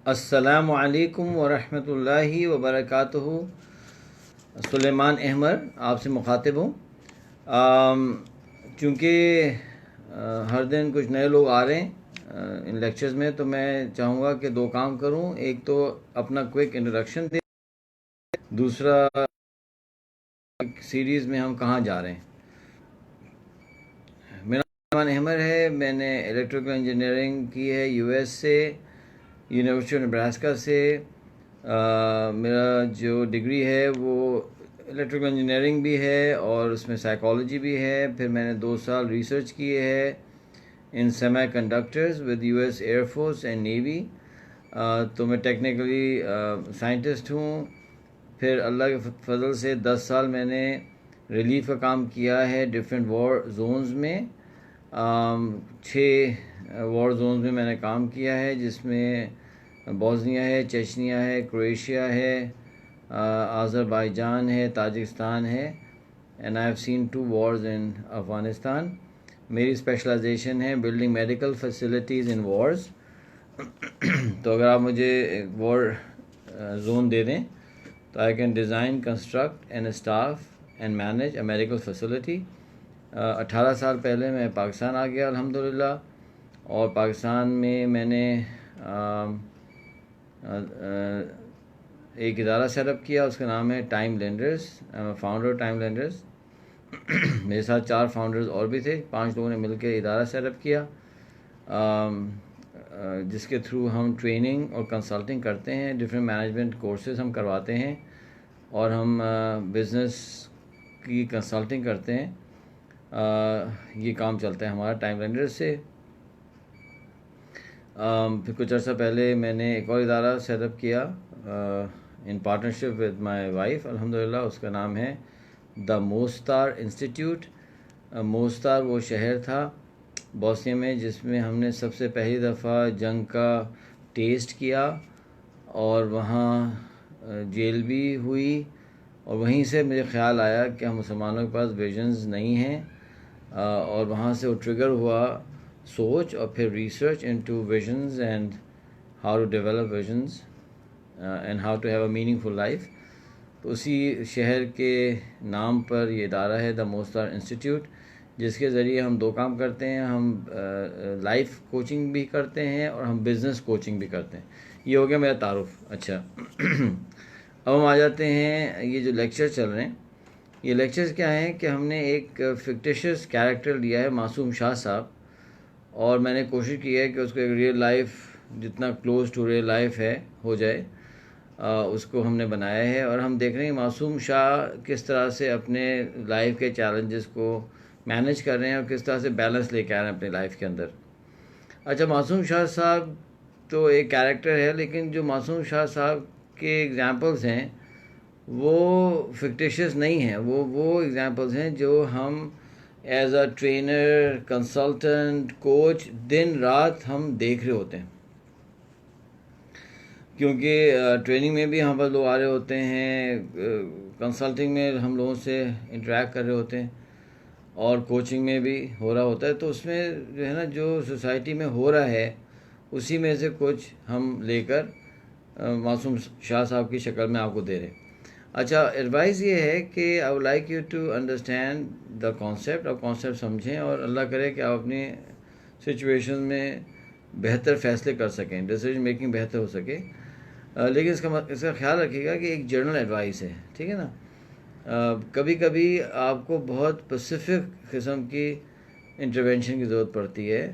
अस्सलामु अलैकुम वरहमतुल्लाहि वबरकातुहू। सुलेमान अहमद आपसे मुखातिब हूँ। चूँकि हर दिन कुछ नए लोग आ रहे हैं इन लेक्चर्स में, तो मैं चाहूँगा कि दो काम करूँ। एक तो अपना क्विक इंट्रोडक्शन दे, दूसरा सीरीज़ में हम कहाँ जा रहे हैं। मेरा नाम सुलेमान अहमद है। मैंने इलेक्ट्रिकल इंजीनियरिंग की है यूएस से, यूनिवर्सिटी ऑफ नेब्रास्का से। मेरा जो डिग्री है वो इलेक्ट्रिकल इंजीनियरिंग भी है और उसमें साइकोलॉजी भी है। फिर मैंने 2 साल रिसर्च किए है in semi conductors with US air force and navy. तो मैं टेक्निकली साइंटिस्ट हूँ। फिर अल्लाह के फजल से 10 साल मैंने रिलीफ का काम किया है डिफरेंट वॉर जोन्स में। 6 वॉर जोन्स में मैंने काम किया है, जिसमें बॉस्निया है, चेचनिया है, क्रोएशिया है, आज़रबाईजान है, ताजिकिस्तान है, and I have seen 2 Wars इन अफ़गानिस्तान। मेरी स्पेशलाइजेशन है बिल्डिंग मेडिकल फैसिलिटीज़ इन वॉर्स। तो अगर आप मुझे एक वॉर जोन दे दें तो I can design, construct and staff and manage a medical facility. 18 साल पहले मैं पाकिस्तान आ गया अल्हम्दुलिल्लाह, और पाकिस्तान में मैंने एक इदारा सेटअप किया। उसका नाम है time lenders. I am founder time lenders. मेरे साथ 4 फाउंडर्स और भी थे। 5 लोगों ने मिलकर इदारा सेटअप किया, जिसके थ्रू हम ट्रेनिंग और कंसल्टिंग करते हैं। डिफरेंट मैनेजमेंट कोर्सेज हम करवाते हैं और हम बिज़नेस की कंसल्टिंग करते हैं। ये काम चलता है हमारा टाइम लेंडर्स से। फिर कुछ अर्सा पहले मैंने एक और इदारा सेटअप किया in partnership with my wife अल्हम्दुलिल्लाह। उसका नाम है द मोस्तार इंस्टीट्यूट। मोस्तार वो शहर था बॉस्निया में जिसमें हमने सबसे पहली दफ़ा जंग का टेस्ट किया, और वहाँ जेल भी हुई। और वहीं से मुझे ख़्याल आया कि हम मुसलमानों के पास विजन्स नहीं हैं, और वहाँ से वो ट्रिगर हुआ सोच और फिर research into visions and how to develop visions and how to have a meaningful life. तो उसी शहर के नाम पर ये इदारा है द मोस्तार इंस्टीट्यूट, जिसके ज़रिए हम 2 काम करते हैं। हम लाइफ कोचिंग भी करते हैं और हम बिज़नेस कोचिंग भी करते हैं। ये हो गया मेरा तारुफ। अच्छा अब हम आ जाते हैं, ये जो लेक्चर चल रहे हैं, ये लेक्चर्स क्या हैं कि हमने एक फिक्टिशियस कैरेक्टर लिया है, मासूम शाह साहब, और मैंने कोशिश की है कि उसको एक रियल लाइफ, जितना क्लोज टू रियल लाइफ है हो जाए, उसको हमने बनाया है। और हम देख रहे हैं मासूम शाह किस तरह से अपने लाइफ के चैलेंजेस को मैनेज कर रहे हैं और किस तरह से बैलेंस लेके आ रहे हैं अपनी लाइफ के अंदर। अच्छा, मासूम शाह साहब तो एक कैरेक्टर है, लेकिन जो मासूम शाह साहब के एग्जांपल्स हैं वो फिक्टिशियस नहीं हैं। वो एग्जांपल्स हैं जो हम as a trainer, consultant, coach दिन रात हम देख रहे होते हैं, क्योंकि ट्रेनिंग में भी हम पर लोग आ रहे होते हैं, कंसल्टिंग में हम लोगों से इंटरेक्ट कर रहे होते हैं, और कोचिंग में भी हो रहा होता है। तो उसमें जो है ना, जो सोसाइटी में हो रहा है उसी में से कुछ हम लेकर मासूम शाह साहब की शक्ल में आपको दे रहे हैं। अच्छा, एडवाइस ये है कि I would like you to understand the concept. आप कॉन्सेप्ट समझें और अल्लाह करे कि आप अपनी सिचुएशन में बेहतर फ़ैसले कर सकें, डिसीजन मेकिंग बेहतर हो सके। लेकिन इसका ख्याल रखिएगा कि एक जनरल एडवाइस है, ठीक है ना। कभी कभी आपको बहुत स्पेसिफिक किस्म की इंटरवेंशन की ज़रूरत पड़ती है।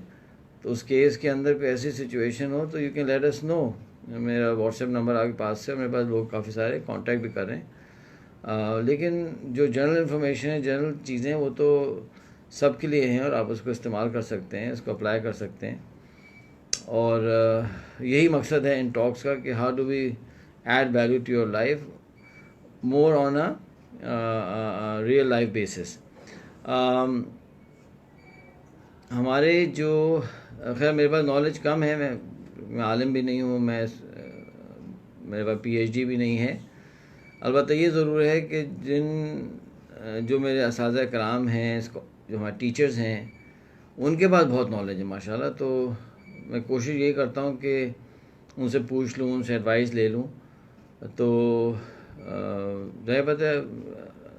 तो उस केस के अंदर कोई ऐसी सिचुएशन हो तो you can let us know. मेरा व्हाट्सएप नंबर आपके पास से, मेरे पास लोग काफ़ी सारे कांटेक्ट भी कर रहे हैं। लेकिन जो जनरल इन्फॉर्मेशन है, जनरल चीज़ें, वो तो सब के लिए हैं और आप उसको इस्तेमाल कर सकते हैं, इसको अप्लाई कर सकते हैं। और यही मकसद है इन टॉक्स का कि how do we add value to your life more on a real life basis. हमारे जो, खैर मेरे पास नॉलेज कम है, मैं आलिम भी नहीं हूँ, मेरे पास पीएचडी भी नहीं है। अलबत्ता ये ज़रूर है कि जो मेरे असातिज़ा कराम हैं, जो हमारे टीचर्स हैं, उनके पास बहुत नॉलेज है माशाल्लाह। तो मैं कोशिश यही करता हूँ कि उनसे पूछ लूँ, उनसे एडवाइस ले लूँ। तो जाहिर बात है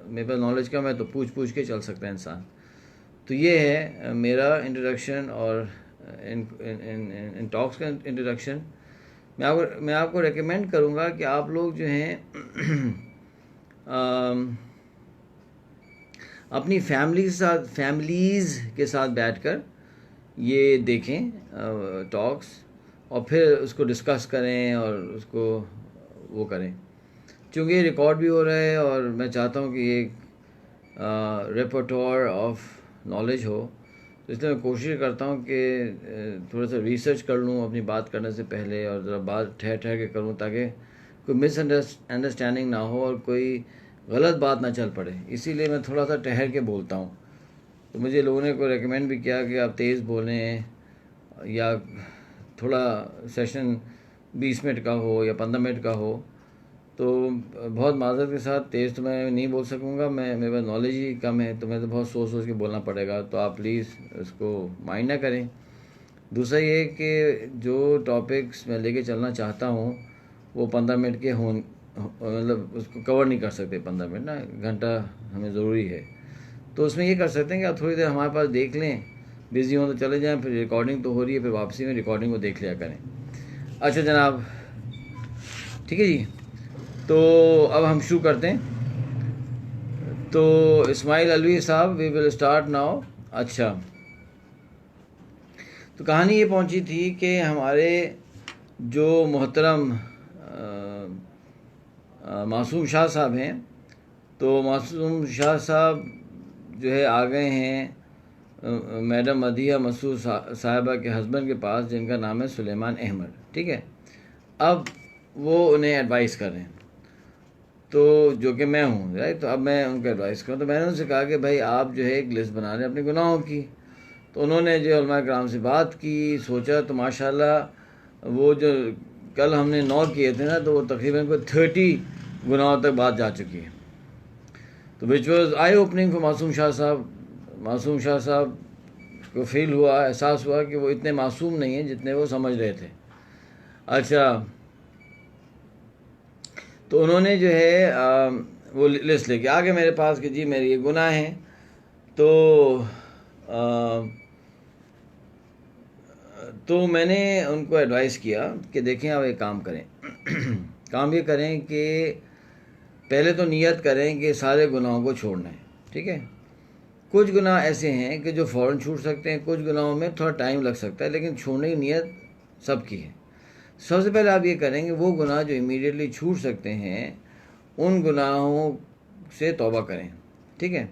मेरे पास नॉलेज कम है तो पूछ के चल सकता है इंसान। तो ये है मेरा इंट्रोडक्शन और इन टॉक्स का इंट्रोडक्शन। मैं आपको रेकमेंड करूँगा कि आप लोग जो हैं अपनी फैमिलीज़ के साथ बैठकर ये देखें टॉक्स, और फिर उसको डिस्कस करें और उसको वो करें। चूँकि ये रिकॉर्ड भी हो रहा है और मैं चाहता हूँ कि ये रेपर्टोर ऑफ नॉलेज हो, तो इसलिए मैं कोशिश करता हूँ कि थोड़ा सा रिसर्च कर लूँ अपनी बात करने से पहले, और ज़रा बात ठहर के करूँ ताकि कोई मिसअंडरस्टैंडिंग ना हो और कोई गलत बात ना चल पड़े। इसीलिए मैं थोड़ा सा ठहर के बोलता हूँ। तो मुझे लोगों ने को रेकमेंड भी किया कि आप तेज़ बोलें, या थोड़ा सेशन 20 मिनट का हो या 15 मिनट का हो। तो बहुत माज़रत के साथ तेज़ तो मैं नहीं बोल सकूँगा, मेरे पास नॉलेज ही कम है, तो मैं तो बहुत सोच के बोलना पड़ेगा, तो आप प्लीज़ उसको माइंड ना करें। दूसरा ये कि जो टॉपिक्स मैं लेके चलना चाहता हूँ वो 15 मिनट के हों, मतलब उसको कवर नहीं कर सकते 15 मिनट ना, घंटा हमें ज़रूरी है। तो उसमें ये कर सकते हैं कि आप थोड़ी देर हमारे पास देख लें, बिज़ी हों तो चले जाएं, फिर रिकॉर्डिंग तो हो रही है, फिर वापसी में रिकॉर्डिंग को देख लिया करें। अच्छा जनाब, ठीक है जी। तो अब हम शुरू करते हैं। तो इस्माइल अलवी साहब, वी विल स्टार्ट नाउ। अच्छा, तो कहानी ये पहुंची थी कि हमारे जो मोहतरम मासूम शाह साहब हैं, तो मासूम शाह साहब जो है आ गए हैं मैडम मदिया मसूद साहिबा के हस्बैंड के पास, जिनका नाम है सुलेमान अहमद। ठीक है, अब वो उन्हें एडवाइस कर रहे हैं, तो जो कि मैं हूँ राइट। तो अब मैं उनको एडवाइस करूँ, तो मैंने उनसे कहा कि भाई आप जो है एक लिस्ट बना रहे हैं अपने गुनाहों की। तो उन्होंने जो उलमा कराम से बात की, सोचा, तो माशाल्लाह वो जो कल हमने 9 किए थे ना, तो वो तकरीबन कोई 30 गुनाहों तक बात जा चुकी है। तो which was I opening for मासूम शाह साहब। मासूम शाह साहब को फील हुआ, एहसास हुआ कि वो इतने मासूम नहीं हैं जितने वो समझ रहे थे। अच्छा, तो उन्होंने जो है वो लिस्ट लेके आ गए मेरे पास कि जी मेरे ये गुनाह हैं। तो मैंने उनको एडवाइस किया कि देखें आप एक काम करें काम ये करें कि पहले तो नियत करें कि सारे गुनाहों को छोड़ना है। ठीक है, कुछ गुनाह ऐसे हैं कि जो फ़ौरन छूट सकते हैं, कुछ गुनाहों में थोड़ा टाइम लग सकता है, लेकिन छोड़ने की नियत सबकी है। सबसे पहले आप ये करेंगे वो गुनाह जो इमीडिएटली छूट सकते हैं, उन गुनाहों से तौबा करें। ठीक है,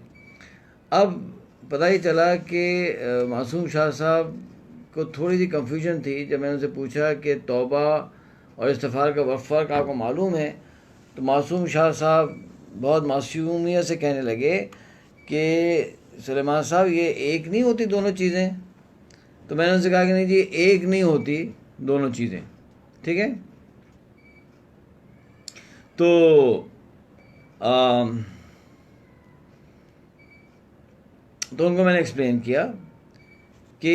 अब पता ही चला कि मासूम शाह साहब को थोड़ी सी कंफ्यूजन थी। जब मैंने उनसे पूछा कि तौबा और इस्तिग़फ़ार का फ़र्क आपको मालूम है, तो मासूम शाह साहब बहुत मासूमियत से कहने लगे कि सुलेमान साहब ये एक नहीं होती दोनों चीज़ें। तो मैंने उनसे कहा कि नहीं जी, एक नहीं होती दोनों चीज़ें। ठीक है, तो उनको मैंने एक्सप्लेन किया कि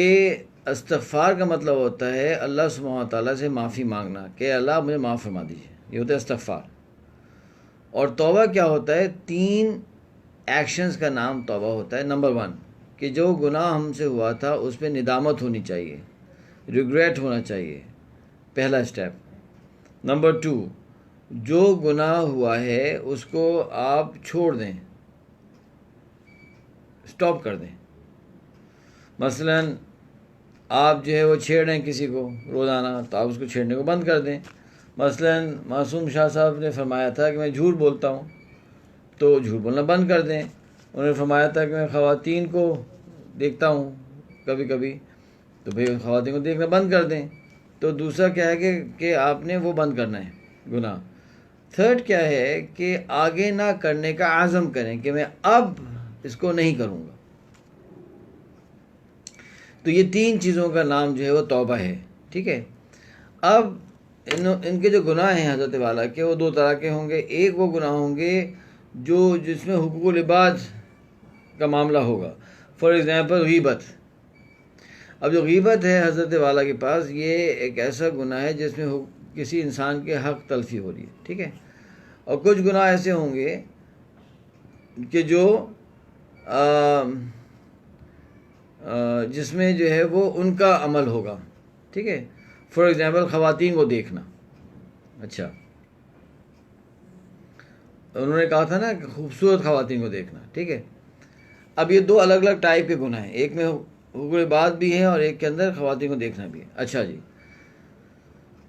इस्तिग़फ़ार का मतलब होता है अल्लाह सुब्हानहू व तआला से माफ़ी मांगना कि अल्लाह मुझे माफ़ फरमा दीजिए, ये होता है इस्तिग़फ़ार। और तौबा क्या होता है? 3 एक्शंस का नाम तौबा होता है। नंबर 1 कि जो गुनाह हमसे हुआ था उस पर निदामत होनी चाहिए, रिग्रेट होना चाहिए, पहला स्टेप। नंबर 2 जो गुनाह हुआ है उसको आप छोड़ दें, स्टॉप कर दें। मसलन आप जो है वो छेड़ रहे हैं किसी को रोज़ाना, तो आप उसको छेड़ने को बंद कर दें। मसलन मासूम शाह साहब ने फरमाया था कि मैं झूठ बोलता हूँ, तो झूठ बोलना बंद कर दें। उन्होंने फरमाया था कि मैं ख़वातीन को देखता हूँ कभी कभी, तो भाई ख़वातीन को देखना बंद कर दें। तो दूसरा क्या है कि आपने वो बंद करना है गुनाह। थर्ड क्या है कि आगे ना करने का आज़म करें कि मैं अब इसको नहीं करूँगा। तो ये 3 चीज़ों का नाम जो है वो तौबा है। ठीक है, अब इनके जो गुनाह हैं हज़रत वाला के, वो 2 तरह के होंगे। एक वो गुनाह होंगे जिसमें हुकूकुल इबाद का मामला होगा। फॉर एग्ज़ाम्पल गीबत। अब जो गीबत है हज़रत वाला के पास, ये एक ऐसा गुनाह है जिसमें किसी इंसान के हक तलफी हो रही है, ठीक है। और कुछ गुनाह ऐसे होंगे कि जो जिसमें जो है वो उनका अमल होगा, ठीक है। फॉर एग्ज़ाम्पल ख़वातीन को देखना, अच्छा उन्होंने कहा था ना कि खूबसूरत ख़वातीन को देखना, ठीक है। अब ये दो अलग अलग टाइप के गुनाह हैं, एक में हुकूक़ इबाद भी है और एक के अंदर ख़वातीन को देखना भी है। अच्छा जी,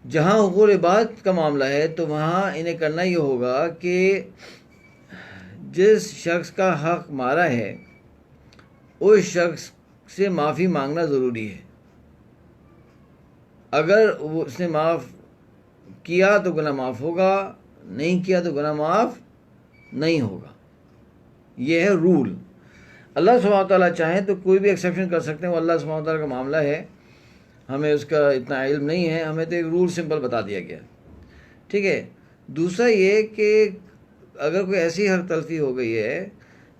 जहाँ हुकूक़ इबाद का मामला है तो वहाँ इन्हें करना ये होगा कि जिस शख्स का हक़ मारा है उस शख्स से माफ़ी मांगना ज़रूरी है। अगर उसने माफ़ किया तो गुनाह माफ़ होगा, नहीं किया तो गुनाह माफ़ नहीं होगा। ये है रूल। अल्लाह सुब्हानहू तआला चाहे तो कोई भी एक्सेप्शन कर सकते हैं, वो अल्लाह सुब्हानहू तआला का मामला है, हमें उसका इतना इल्म नहीं है, हमें तो एक रूल सिंपल बता दिया गया, ठीक है। दूसरा ये कि अगर कोई ऐसी हक तलफी हो गई है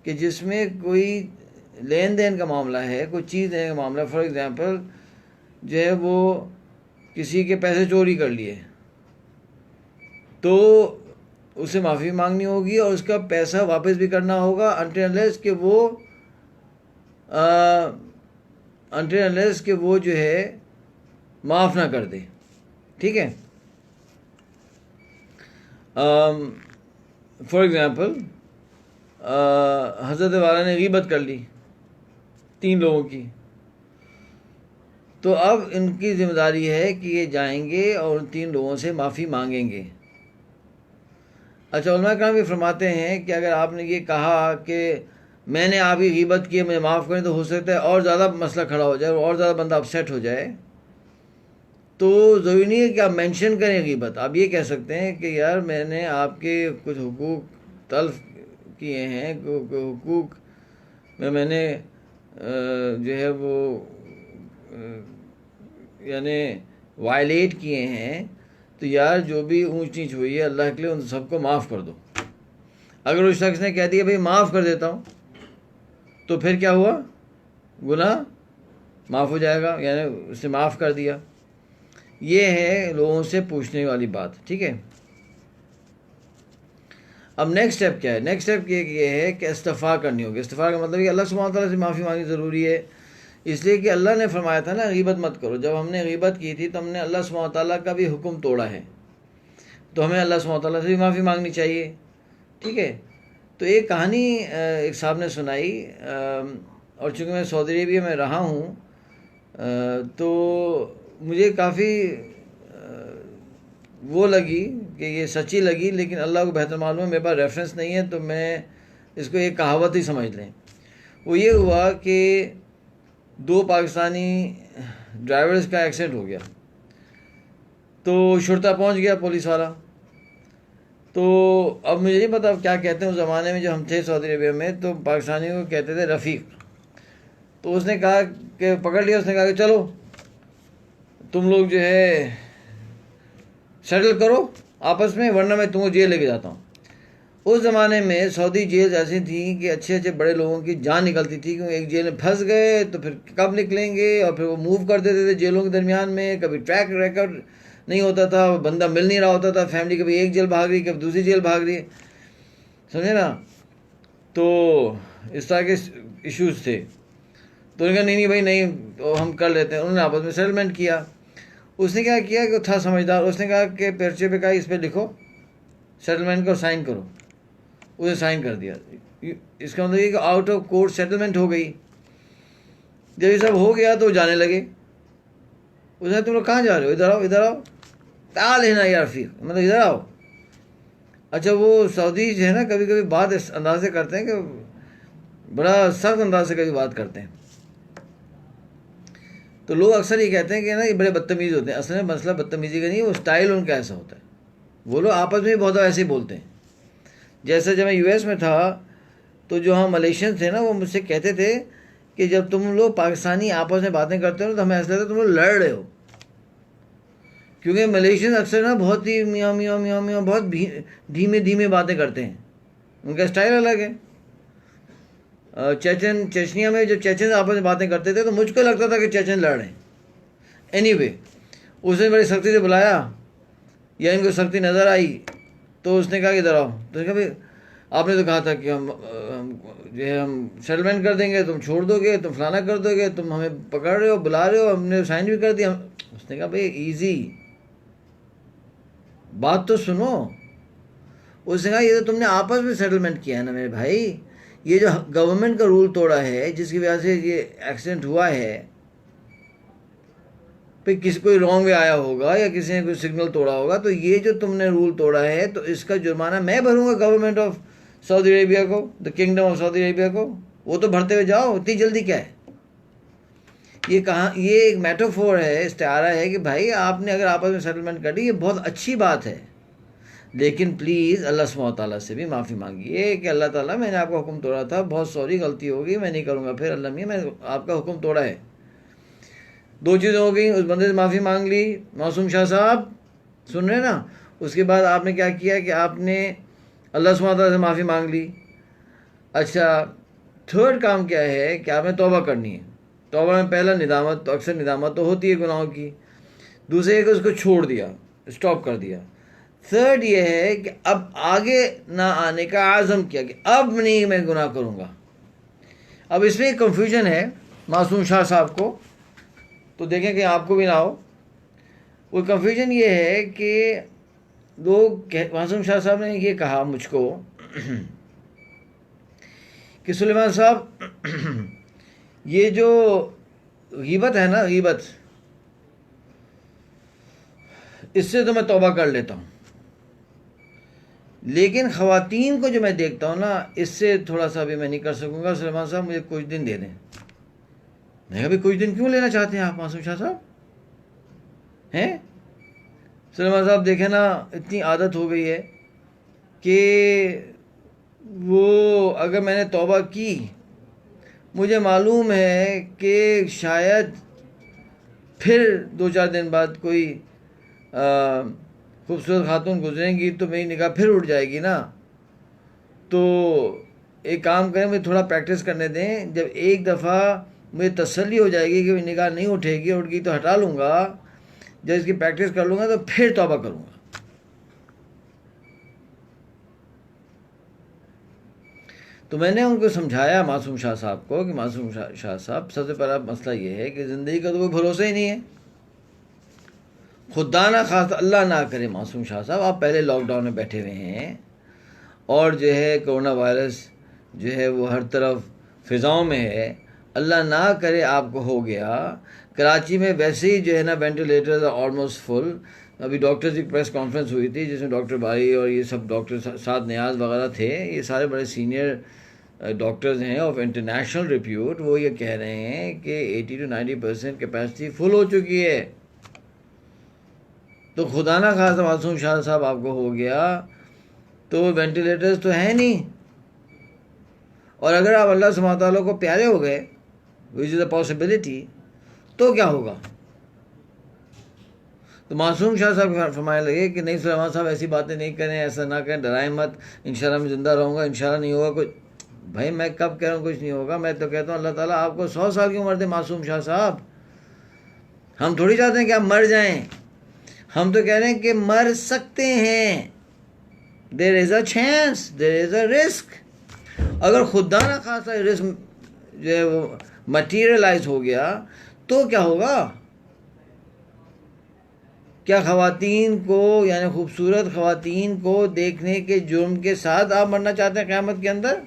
कि जिसमें कोई लेन देन का मामला है, कोई चीज़ देने का मामला, फॉर एग्ज़ाम्पल जो है वो किसी के पैसे चोरी कर लिए तो उसे माफ़ी मांगनी होगी और उसका पैसा वापस भी करना होगा अनटिल अनलेस कि वो जो है माफ़ ना कर दे, ठीक है। फॉर एग्ज़ाम्पल हज़रत वाला ने ग़ीबत कर ली 3 लोगों की, तो अब इनकी ज़िम्मेदारी है कि ये जाएंगे और उन 3 लोगों से माफ़ी मांगेंगे। अच्छा, उलमा कराम भी फरमाते हैं कि अगर आपने ये कहा कि मैंने आपकी ग़ीबत की, मुझे माफ़ करें, तो हो सकता है और ज़्यादा मसला खड़ा हो जाए और ज़्यादा बंदा अपसेट हो जाए, तो ज़रूरी नहीं है कि आप मेंशन करें ग़ीबत। आप ये कह सकते हैं कि यार मैंने आपके कुछ हुकूक तल्फ़ किए हैं, हुकूक में मैंने जो है वो यानी वायलेट किए हैं, तो यार जो भी ऊंच नीच हुई है अल्लाह के लिए उन सबको माफ़ कर दो। अगर उस शख्स ने कह दिया भाई माफ़ कर देता हूँ, तो फिर क्या हुआ, गुनाह माफ़ हो जाएगा, यानी उसने माफ़ कर दिया। ये है लोगों से पूछने वाली बात, ठीक है। अब नेक्स्ट स्टेप क्या है? नेक्स्ट स्टेप ये है कि इस्तिग़फ़ार करनी होगी। इस्तिग़फ़ार का मतलब ये अल्लाह सुब्हानहू तआला से माफ़ी मांगनी ज़रूरी है, इसलिए कि अल्लाह ने फरमाया था ना ग़ीबत मत करो। जब हमने ग़ीबत की थी तो हमने अल्लाह सुब्हानहू तआला का भी हुक्म तोड़ा है, तो हमें अल्लाह सुब्हानहू तआला से भी माफ़ी मांगनी चाहिए, ठीक है। तो एक कहानी एक साहब ने सुनाई, और चूँकि मैं सऊदी अरेबिया में रहा हूँ तो मुझे काफ़ी वो लगी कि ये सच्ची लगी, लेकिन अल्लाह को बेहतर मालूम है, मेरे पास रेफरेंस नहीं है, तो मैं इसको एक कहावत ही समझ लें। वो ये हुआ कि 2 पाकिस्तानी ड्राइवर्स का एक्सीडेंट हो गया, तो शुरता पहुंच गया, पुलिस वाला। तो अब मुझे नहीं पता क्या कहते हैं, उस ज़माने में जो हम थे सऊदी अरेबिया में, तो पाकिस्तानियों को कहते थे रफ़ीक। तो उसने कहा कि पकड़ लिया, उसने कहा कि चलो तुम लोग जो है सेटल करो आपस में, वरना मैं तुमको जेल लेके जाता हूँ। उस ज़माने में सऊदी जेल ऐसी थी कि अच्छे अच्छे बड़े लोगों की जान निकलती थी, क्योंकि एक जेल में फंस गए तो फिर कब निकलेंगे, और फिर वो मूव कर देते थे जेलों के दरमियान में, कभी ट्रैक रिकॉर्ड नहीं होता था, बंदा मिल नहीं रहा होता था, फैमिली कभी एक जेल भाग रही, कभी दूसरी जेल भाग रही, समझे ना। तो इस तरह के इश्यूज़ थे। तो उन्होंने कहा नहीं भाई नहीं, तो हम कर लेते हैं। उन्होंने आपस में सेटलमेंट किया। उसने क्या किया कि था समझदार, उसने कहा कि पर्चे पे कहा इस पर लिखो सेटलमेंट को, साइन करो। उसने साइन कर दिया। इसका मतलब ये कि आउट ऑफ कोर्ट सेटलमेंट हो गई। जब ये सब हो गया तो जाने लगे। उसने तुम लोग कहाँ जा रहे हो, इधर आओ, इधर आओ, क्या लेना यार, फिर मतलब इधर आओ। अच्छा, वो सऊदी जो है ना कभी कभी बात इस अंदाज से करते हैं कि बड़ा सख्त अंदाज से कभी बात करते हैं, तो लोग अक्सर ये कहते हैं कि ना ये बड़े बदतमीज़ होते हैं। असल में मसला बदतमीज़ी का नहीं है, वो स्टाइल उनका ऐसा होता है। वो लोग आपस में भी बहुत ऐसे ही बोलते हैं। जैसे जब मैं यूएस में था तो जो हम मलेशियन थे ना, वो मुझसे कहते थे कि जब तुम लोग पाकिस्तानी आपस में बातें करते हो ना, तो हमें ऐसा लगता है तुम लोग लड़ रहे हो, क्योंकि मलेशियन अक्सर ना बहुत ही मियाँ मियाँ मियाँ मियाँ बहुत धीमे धीमे बातें करते हैं, उनका स्टाइल अलग है। चेचनिया में जब चेचन आपस में बातें करते थे तो मुझको लगता था कि चेचन लड़ रहे हैं। एनीवे, उसने बड़ी सख्ती से बुलाया या इनको सख्ती नज़र आई तो उसने कहा कि इधर आओ, तो उसने कहा भाई आपने तो कहा था कि हम जो है हम सेटलमेंट कर देंगे, तुम छोड़ दोगे, तुम फलाना कर दोगे, तुम हमें पकड़ रहे हो, बुला रहे हो, हमने साइन भी कर दिया। उसने कहा भाई इजी बात तो सुनो। उसने कहा ये तो तुमने आपस में सेटलमेंट किया है ना मेरे भाई, ये जो गवर्नमेंट का रूल तोड़ा है जिसकी वजह से ये एक्सीडेंट हुआ है, भाई किसी कोई रॉन्ग वे आया होगा या किसी ने कोई सिग्नल तोड़ा होगा, तो ये जो तुमने रूल तोड़ा है तो इसका जुर्माना मैं भरूंगा गवर्नमेंट ऑफ सऊदी अरेबिया को, the kingdom of Saudi Arabia को। वो तो भरते हुए जाओ, इतनी जल्दी क्या है। ये कहाँ, ये एक मेटाफोर है, इस्तारा है कि भाई आपने अगर आपस में सेटलमेंट कर ली ये बहुत अच्छी बात है, लेकिन प्लीज़ अल्लाह सुब्हानहू व तआला से भी माफ़ी मांगिए कि अल्लाह ताला मैंने आपका हुक्म तोड़ा था, बहुत सॉरी, गलती होगी, मैं नहीं करूँगा फिर, अल्लाह मियाँ मैंने आपका हुक्म तोड़ा है। दो चीज़ें हो गई, उस बंदे से माफ़ी मांग ली, मासूम शाह साहब सुन रहे ना। उसके बाद आपने क्या किया कि आपने अल्लाह सुब्हानहू व तआला से माफ़ी मांग ली। अच्छा, थर्ड काम क्या है कि आपने तौबा करनी है। तौबा में पहला निदामत, तो अक्सर निदामत तो होती है गुनाहों की, दूसरे एक उसको छोड़ दिया, स्टॉप कर दिया। थर्ड ये है कि अब आगे ना आने का आज़म किया कि अब नहीं मैं गुनाह करूँगा। अब इसमें एक कन्फ्यूजन है मासूम शाह साहब को, तो देखें कि आपको भी ना हो। वो कन्फ्यूजन ये है कि लोग, मासूम शाह साहब ने ये कहा मुझको कि सुलेमान साहब ये जो गीबत है ना, गीबत, इससे तो मैं तौबा कर लेता हूँ, लेकिन ख़वातीन को जो मैं देखता हूँ ना, इससे थोड़ा सा भी मैं नहीं कर सकूँगा। सुलेमान साहब मुझे कुछ दिन दे दें। मैं अभी कुछ दिन क्यों लेना चाहते हैं आप मासूम शाह साहब हैं? सुलेमान साहब देखें ना, इतनी आदत हो गई है कि वो अगर मैंने तौबा की, मुझे मालूम है कि शायद फिर 2-4 दिन बाद कोई खूबसूरत खातून गुजरेंगी तो मेरी निगाह फिर उठ जाएगी ना। तो एक काम करें, मुझे थोड़ा प्रैक्टिस करने दें, जब एक दफ़ा मुझे तसल्ली हो जाएगी कि मेरी निगाह नहीं उठेगी, उठ गई तो हटा लूँगा, जब इसकी प्रैक्टिस कर लूँगा तो फिर तौबा करूँगा। तो मैंने उनको समझाया मासूम शाह साहब को कि मासूम शाह साहब, सबसे पहला मसला ये है कि ज़िंदगी का तो कोई भरोसा ही नहीं है। खुदा ना खासा अल्लाह ना करे मासूम शाह साहब, आप पहले लॉकडाउन में बैठे हुए हैं और जो है कोरोना वायरस जो है वो हर तरफ फ़िज़ाओं में है, अल्लाह ना करे आपको हो गया। कराची में वैसे ही जो है ना वेंटिलेटर्स आर ऑलमोस्ट फुल। अभी डॉक्टर्स की प्रेस कॉन्फ्रेंस हुई थी जिसमें डॉक्टर बारी और ये सब डॉक्टर साद नियाज़ वगैरह थे, ये सारे बड़े सीनियर डॉक्टर्स हैं ऑफ इंटरनेशनल रिप्यूट। वो ये कह रहे हैं कि 80 to 90% कैपेसिटी फुल हो चुकी है। तो खुदा ना खासा मासूम शाह साहब आपको हो गया तो वेंटिलेटर्स तो हैं नहीं, और अगर आप अल्लाह सुब्हानहू व तआला को प्यारे हो गए, विच इज़ अ पॉसिबिलिटी, तो क्या होगा। तो मासूम शाह साहब फरमाने लगे कि नहीं सुलेमान साहब ऐसी बातें नहीं करें, ऐसा ना करें, डराएं मत, इंशाल्लाह मैं ज़िंदा रहूँगा, इंशाल्लाह नहीं होगा कुछ। भाई मैं कब कह रहा हूँ कुछ नहीं होगा, मैं तो कहता हूँ अल्लाह ताला आपको 100 साल की उम्र दे मासूम शाह साहब। हम थोड़ी चाहते हैं कि आप मर जाएं, हम तो कह रहे हैं कि मर सकते हैं, there is a chance, there is a risk. अगर खुदा ना खासा रिस्क जो है वो मटीरियलाइज हो गया तो क्या होगा। क्या ख़वातीन को, यानी खूबसूरत ख़वातीन को देखने के जुर्म के साथ आप मरना चाहते हैं क़यामत के अंदर।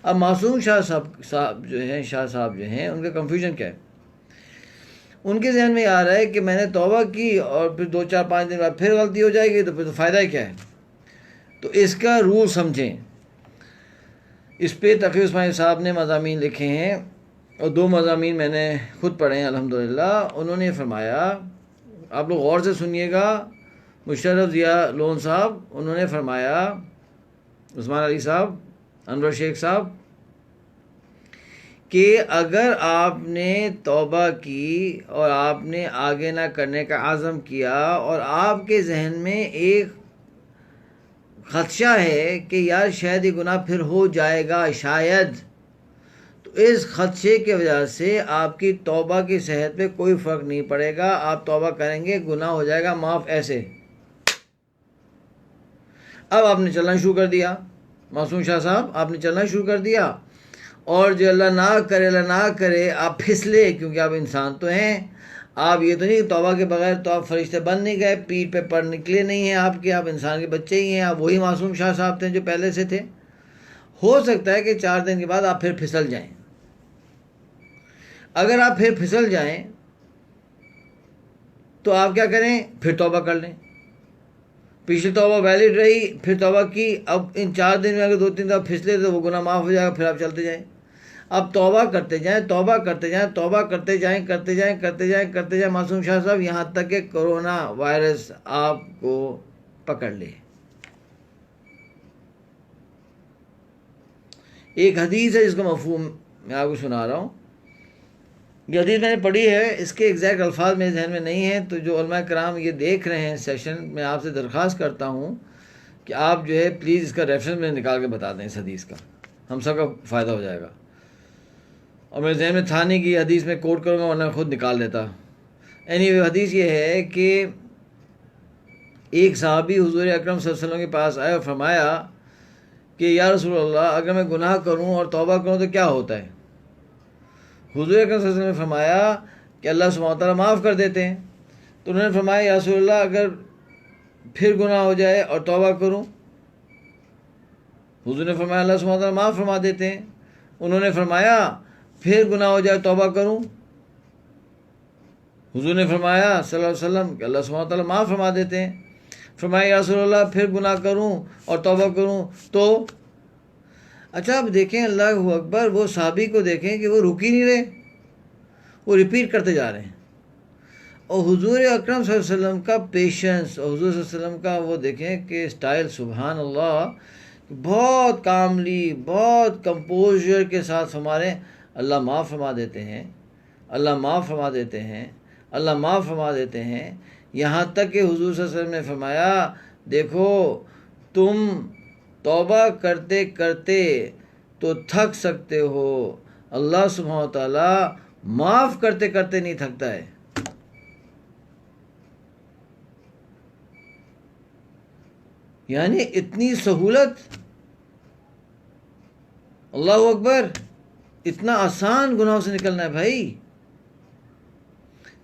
अब मासूम शाह साहब जो हैं, शाह साहब जो हैं, उनका कन्फ्यूजन क्या है। उनके जहन में आ रहा है कि मैंने तौबा की और फिर 2-4-5 दिन बाद फिर गलती हो जाएगी, तो फिर तो फ़ायदा ही क्या है। तो इसका रूल समझें। इस पर तक़ी उस्मानी साहब ने मज़ामीन लिखे हैं और 2 मज़ामीन मैंने ख़ुद पढ़े हैं अल्हम्दुलिल्लाह। उन्होंने फरमाया, आप लोग गौर से सुनिएगा, मुशर्रफ ज़िया लोन साहब, उन्होंने फरमाया, उस्मान अली साहब, अनवर शेख साहब, कि अगर आपने तौबा की और आपने आगे ना करने का आज़म किया और आपके जहन में एक ख़दशा है कि यार शायद ये गुनाह फिर हो जाएगा शायद, तो इस खदशे की वजह से आपकी तौबा की सेहत पे कोई फ़र्क नहीं पड़ेगा। आप तौबा करेंगे, गुनाह हो जाएगा माफ़। ऐसे अब आपने चलना शुरू कर दिया, मासूम शाह साहब आपने चलना शुरू कर दिया, और जो अल्लाह ना करे आप फिसले, क्योंकि आप इंसान तो हैं। आप ये तो नहीं तौबा के बगैर तो आप फरिश्ते बन नहीं गए, पीठ पे पड़ निकले नहीं हैं आपके, आप इंसान के बच्चे ही हैं। आप वही मासूम शाह साहब थे जो पहले से थे। हो सकता है कि 4 दिन के बाद आप फिर फिसल जाएं। अगर आप फिर फिसल जाएं तो आप क्या करें, फिर तौबा कर लें। पिछली तौबा वैलिड रही, फिर तौबा की, अब इन 4 दिन में अगर 2-3 दफ़ा फिसले तो वो गुनाह माफ़ हो जाएगा, फिर आप चलते जाएं। अब तौबा करते जाएं, तौबा करते जाएं, तौबा करते जाएं, करते जाएं, करते जाएं, करते जाएं मासूम शाह साहब, यहाँ तक कि कोरोना वायरस आपको पकड़ ले। एक हदीस है जिसका मफहूम मैं आपको सुना रहा हूँ। ये हदीस मैंने पढ़ी है, इसके एग्जैक्ट अल्फाज मेरे जहन में नहीं हैं, तो जो उलमा कराम ये देख रहे हैं सेशन, मैं आपसे दरख्वास्त करता हूँ कि आप जो है प्लीज़ इसका रेफरेंस में निकाल के बता दें इस हदीस का, हम सब का फ़ायदा हो जाएगा। और मेरे जहन में था नहीं कि हदीस में कोट करूँगा, वरना खुद निकाल लेता। एनीवे हदीस ये है कि एक सहाबी हुज़ूर अकरम सल्लल्लाहु अलैहि वसल्लम के पास आए और फरमाया कि या रसूल अल्लाह, अगर मैं गुनाह करूँ और तौबा करूँ तो क्या होता है? हुज़ूर अकरम सल्लल्लाहु अलैहि वसल्लम ने फरमाया कि अल्लाह सुब्हानहू व तआला माफ़ कर देते हैं। तो उन्होंने फरमाया या रसूल अल्लाह, अगर फिर गुनाह हो जाए और तौबा करूँ? हुज़ूर ने फरमाया अल्लाह सुब्हानहू व तआला माफ़ फरमा देते हैं। उन्होंने फरमाया फिर गुनाह हो जाए तौबा करूँ? हुज़ूर ने फरमाया सल्लल्लाहु अलैहि वसल्लम कि अल्लाह सुब्हानहू व तआला माफ़ फरमा देते हैं। फरमाया या रसूल अल्लाह, फिर गुनाह करूँ और तौबा करूँ तो? अच्छा, अब देखें, अल्लाह अकबर, वो साहबी को देखें कि वो रुक ही नहीं रहे, वो रिपीट करते जा रहे हैं। और हुज़ूर अकरम सल्लल्लाहु अलैहि वसल्लम का पेशेंस और हुज़ूर सल्लल्लाहु अलैहि वसल्लम का वो देखें कि स्टाइल, सुभान अल्लाह, बहुत कामली, बहुत कंपोजर के साथ हमारे अल्लाह माफ़ फरमा देते हैं, अल्लाह माफ़ फरमा देते हैं, अल्लाह माफ़ फरमा देते हैं। यहाँ तक कि हुज़ूर सल्लल्लाहु अलैहि वसल्लम ने फरमाया, देखो तुम तौबा करते करते तो थक सकते हो, अल्लाह सुब्हानहू व तआला माफ़ करते करते नहीं थकता है। यानी इतनी सहूलत, अल्लाह अकबर, इतना आसान गुनाहों से निकलना है भाई।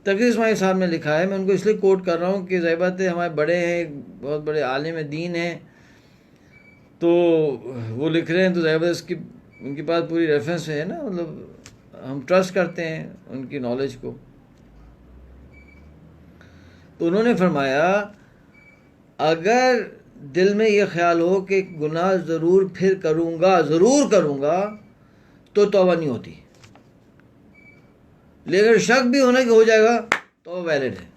तक़ी इस्माइल साहब ने लिखा है, मैं उनको इसलिए कोट कर रहा हूँ कि ज़ाहिर बात है हमारे बड़े हैं, बहुत बड़े आलिम दीन हैं, तो वो लिख रहे हैं तो ज़ाहिर बात इसकी उनके पास पूरी रेफरेंस है ना, मतलब हम ट्रस्ट करते हैं उनकी नॉलेज को। तो उन्होंने फरमाया अगर दिल में ये ख्याल हो कि गुनाह ज़रूर फिर करूँगा, ज़रूर करूँगा, तो तौबा नहीं होती। लेकिन शक भी होना कि हो जाएगा तो वैलिड है।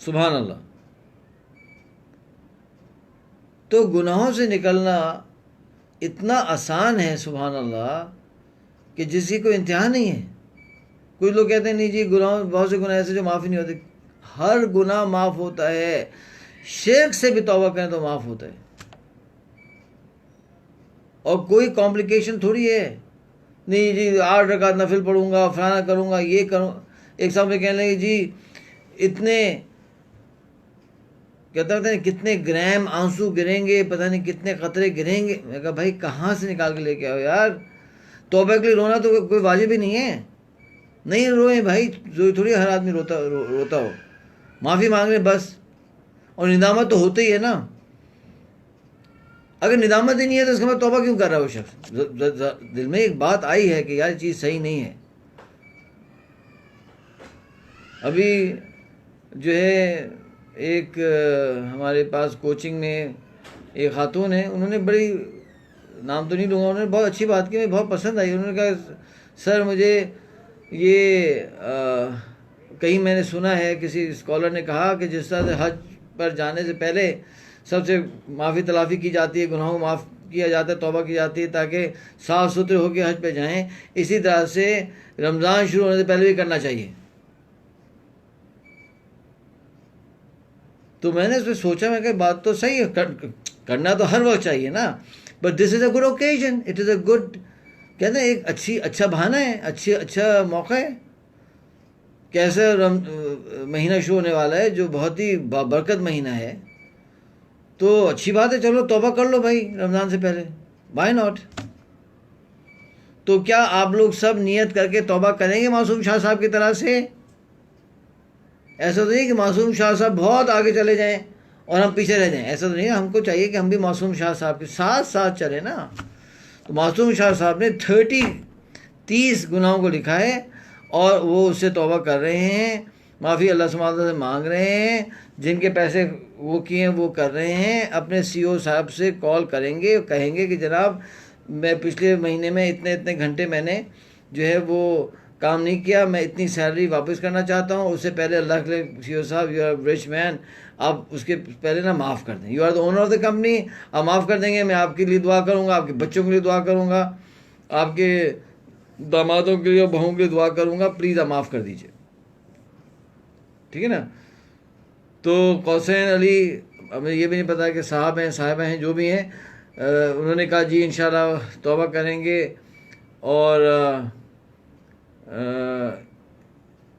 सुभान अल्लाह। तो गुनाहों से निकलना इतना आसान है सुभान अल्लाह कि जिसकी कोई इंतहा नहीं है। कुछ लोग कहते हैं नहीं जी, गुनाह, बहुत से गुनाह ऐसे जो माफ़ ही नहीं होते। हर गुनाह माफ़ होता है, शिर्क से भी तौबा करें तो माफ़ होता है, और कोई कॉम्प्लिकेशन थोड़ी है। नहीं जी 8 रकात नफिल पढ़ूंगा, फलाना करूँगा, ये करूँ। एक सामने कहने लगे जी इतने, कहता था कितने ग्राम आंसू गिरेंगे, पता नहीं कितने कतरे गिरेंगे। मैं कहा भाई कहाँ से निकाल के लेके आओ यार, तौबा के लिए रोना तो कोई वाजिब ही नहीं है। नहीं रोए भाई, थोड़ी हर आदमी रोता हो, माफ़ी मांग रहे बस। और निदामत तो होते ही है ना। अगर निदामत ही नहीं है तो इसका मतलब तौबा क्यों कर रहा है वो शख्स? दिल में एक बात आई है कि यार ये चीज़ सही नहीं है। अभी जो है एक हमारे पास कोचिंग में एक खातून है, उन्होंने बड़ी, नाम तो नहीं लूँगा, उन्होंने बहुत अच्छी बात की, मुझे बहुत पसंद आई। उन्होंने कहा सर मुझे ये कहीं मैंने सुना है, किसी स्कॉलर ने कहा कि जिस तरह से हज पर जाने से पहले सबसे माफ़ी तलाफ़ी की जाती है, गुनाहों माफ़ किया जाता है, तौबा की जाती है ताकि साफ़ सुथरे होकर हज पे जाएं, इसी तरह से रमज़ान शुरू होने से पहले भी करना चाहिए। तो मैंने इस पर सोचा, मैं कहा बात तो सही है, करना तो हर वक्त चाहिए ना, but this is a good occasion, it is a good कहते हैं एक अच्छा बहाना है, अच्छा मौका है। कैसे महीना शुरू होने वाला है जो बहुत ही बरकत महीना है, तो अच्छी बात है, चलो तौबा कर लो भाई रमज़ान से पहले, व्हाई नॉट। तो क्या आप लोग सब नियत करके तौबा करेंगे मासूम शाह साहब की तरह से? ऐसा तो नहीं कि मासूम शाह साहब बहुत आगे चले जाएं और हम पीछे रह जाएं, ऐसा तो नहीं है। हमको चाहिए कि हम भी मासूम शाह साहब के साथ साथ चले ना। तो मासूम शाह साहब ने 30 गुनाहों को लिखा है और वो उससे तौबा कर रहे हैं, माफ़ी अल्लाह सुब्हानहू तआला से मांग रहे हैं, जिनके पैसे वो किए वो कर रहे हैं। अपने सीईओ साहब से कॉल करेंगे, कहेंगे कि जनाब मैं पिछले महीने में इतने इतने घंटे मैंने जो है वो काम नहीं किया, मैं इतनी सैलरी वापस करना चाहता हूँ। उससे पहले अल्लाह के लिए सीईओ साहब, यू आर रिच मैन, आप उसके पहले ना माफ़ कर दें, you are the owner of the company, आप माफ़ कर देंगे, मैं आपके लिए दुआ करूँगा, आपके बच्चों के लिए दुआ करूँगा, आपके दामादों के लिए, बहुओं के लिए दुआ करूँगा, प्लीज़ आप माफ़ कर दीजिए, ठीक है ना। तो कौसैन अली, हमें ये भी नहीं पता कि साहब हैं साहिबा हैं जो भी हैं, उन्होंने कहा जी इंशाल्लाह तौबा करेंगे। और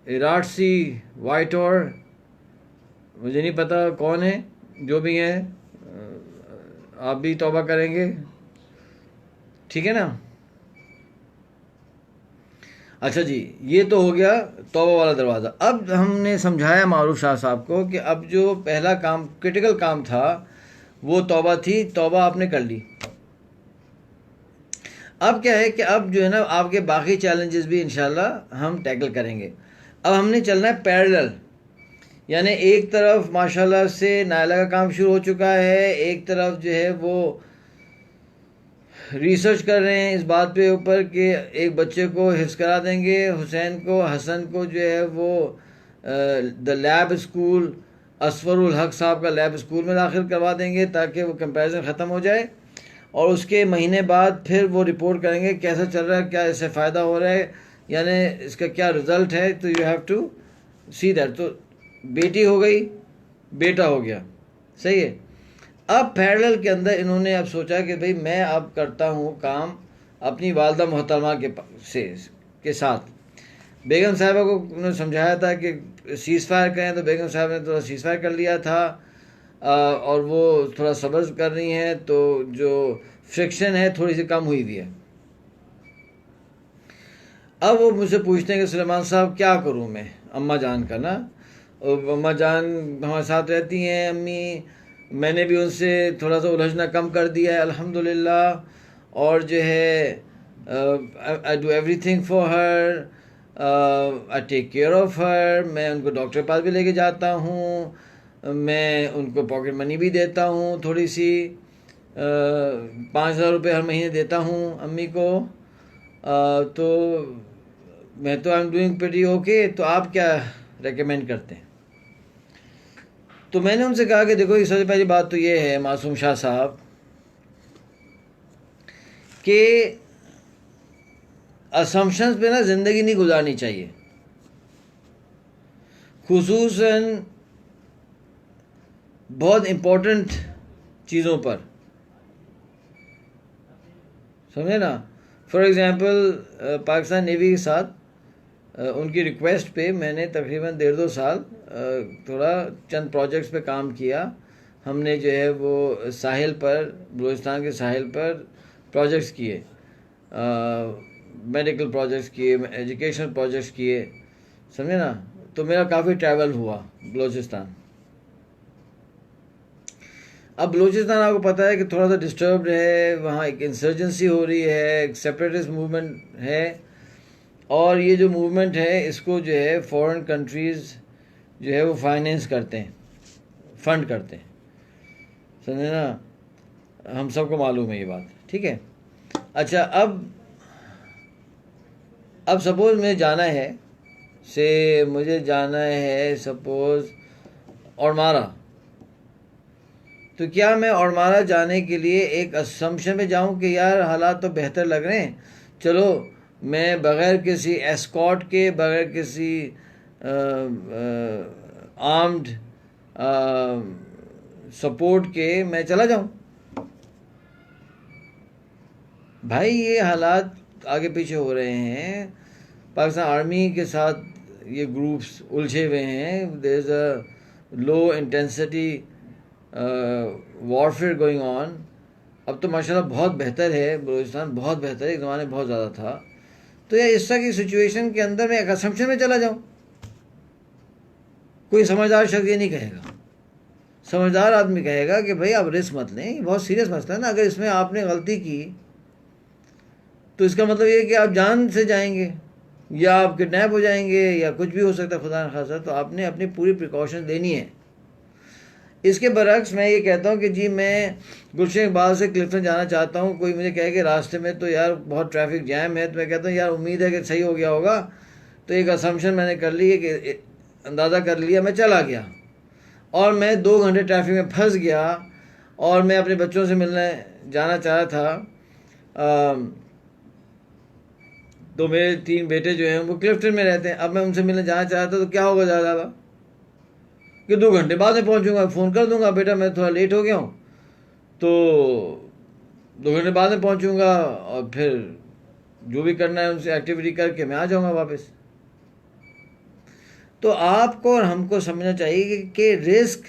इराटसी वाइट, और मुझे नहीं पता कौन है, जो भी हैं आप भी तौबा करेंगे, ठीक है ना। अच्छा जी, ये तो हो गया तौबा वाला दरवाज़ा। अब हमने समझाया मारूफ शाह साहब को कि अब जो पहला काम, क्रिटिकल काम था, वो तौबा थी, तौबा आपने कर ली। अब क्या है कि अब जो है ना आपके बाकी चैलेंजेस भी इंशाल्लाह हम टैकल करेंगे। अब हमने चलना है पैरेलल, यानी एक तरफ माशाल्लाह से नायला का काम शुरू हो चुका है, एक तरफ जो है वो रिसर्च कर रहे हैं इस बात पे ऊपर कि एक बच्चे को हिफ्ज़ करा देंगे, हुसैन को, हसन को जो है वो द लैब स्कूल, असफरुल हक साहब का लैब स्कूल में दाखिल करवा देंगे ताकि वो कंपैरिजन ख़त्म हो जाए। और उसके महीने बाद फिर वो रिपोर्ट करेंगे कैसा चल रहा है, क्या इससे फ़ायदा हो रहा है, यानी इसका क्या रिज़ल्ट है। तो you have to see that. तो बेटी हो गई, बेटा हो गया, सही है। अब पैरेलल के अंदर इन्होंने अब सोचा कि भाई मैं अब करता हूँ काम अपनी वालदा मोहतरमा के साथ। बेगम साहिबा को उन्होंने समझाया था कि सीज़ फायर करें, तो बेगम साहब ने थोड़ा सीज़ फायर कर लिया था और वो थोड़ा सब्र कर रही हैं, तो जो फ्रिक्शन है थोड़ी सी कम हुई हुई है। अब वो मुझसे पूछते हैं कि सुलेमान साहब क्या करूँ मैं, अम्मा जान का ना, अम्मा जान हमारे साथ रहती हैं अम्मी, मैंने भी उनसे थोड़ा सा उलझना कम कर दिया है अल्हम्दुलिल्लाह, और जो है I do everything for her, I take care of her, मैं उनको डॉक्टर के पास भी लेके जाता हूँ, मैं उनको पॉकेट मनी भी देता हूँ थोड़ी सी, 5,000 रुपये हर महीने देता हूँ अम्मी को, तो मैं तो I am doing pretty okay. तो आप क्या रेकमेंड करते हैं? तो मैंने उनसे कहा कि देखो, सबसे पहली बात तो ये है मासूम शाह साहब कि असम्पशंस पे ना ज़िंदगी नहीं गुजारनी चाहिए, खुसूसन बहुत इम्पोर्टेंट चीज़ों पर, समझे ना। फॉर एग्ज़ाम्पल पाकिस्तान नेवी के साथ उनकी रिक्वेस्ट पे मैंने तकरीबन 1.5-2 साल थोड़ा चंद प्रोजेक्ट्स पे काम किया। हमने जो है वो साहिल पर, बलूचिस्तान के साहिल पर प्रोजेक्ट्स किए, मेडिकल प्रोजेक्ट्स किए, एजुकेशनल प्रोजेक्ट्स किए, समझे ना। तो मेरा काफ़ी ट्रैवल हुआ बलूचिस्तान। अब बलूचिस्तान आपको पता है कि थोड़ा सा डिस्टर्ब्ड है, वहाँ एक इंसर्जेंसी हो रही है, एक सेपरेटिस्ट मूवमेंट है, और ये जो मूवमेंट है इसको जो है फॉरेन कंट्रीज़ जो है वो फाइनेंस करते हैं, फंड करते हैं, समझे ना, हम सबको मालूम है ये बात, ठीक है। अच्छा, अब सपोज़ मुझे जाना है, मुझे जाना है सपोज़ औरमारा, तो क्या मैं औरमारा जाने के लिए एक असम्पशन में जाऊं कि यार हालात तो बेहतर लग रहे हैं, चलो मैं बग़ैर किसी एस्कॉर्ट के, बग़ैर किसी आर्म्ड सपोर्ट के मैं चला जाऊं? भाई ये हालात आगे पीछे हो रहे हैं, पाकिस्तान आर्मी के साथ ये ग्रुप्स उलझे हुए हैं, there is a low intensity warfare going on. अब तो माशाल्लाह बहुत बेहतर है, बलूचिस्तान बहुत बेहतर है, एक ज़माने में बहुत ज़्यादा था। तो यार इस तरह की सिचुएशन के अंदर मैं एक असम्पशन में चला जाऊँ? कोई समझदार शख्स ये नहीं कहेगा। समझदार आदमी कहेगा कि भाई आप रिस्क मत लें, बहुत सीरियस मसला है ना। अगर इसमें आपने गलती की तो इसका मतलब ये है कि आप जान से जाएंगे, या आप किडनैप हो जाएंगे, या कुछ भी हो सकता है खुदा न खासा। तो आपने अपनी पूरी प्रिकॉशन लेनी है। इसके बरक्स मैं ये कहता हूँ कि जी मैं गुलशन इकबाल से क्लिफ्टन जाना चाहता हूँ, कोई मुझे कहे कि रास्ते में तो यार बहुत ट्रैफिक जैम है, तो मैं कहता हूँ यार उम्मीद है कि सही हो गया होगा। तो एक असम्पशन मैंने कर ली है कि अंदाज़ा कर लिया, मैं चला गया और मैं 2 घंटे ट्रैफिक में फंस गया और मैं अपने बच्चों से मिलने जाना चाह रहा था। तो मेरे 3 बेटे जो हैं वो क्लिफ्टन में रहते हैं। अब मैं उनसे मिलने जाना चाह रहा था, तो क्या होगा ज़्यादा कि 2 घंटे बाद में पहुंचूंगा, फ़ोन कर दूंगा बेटा मैं थोड़ा लेट हो गया हूँ, तो 2 घंटे बाद में पहुंचूंगा और फिर जो भी करना है उनसे एक्टिविटी करके मैं आ जाऊंगा वापस। तो आपको और हमको समझना चाहिए कि रिस्क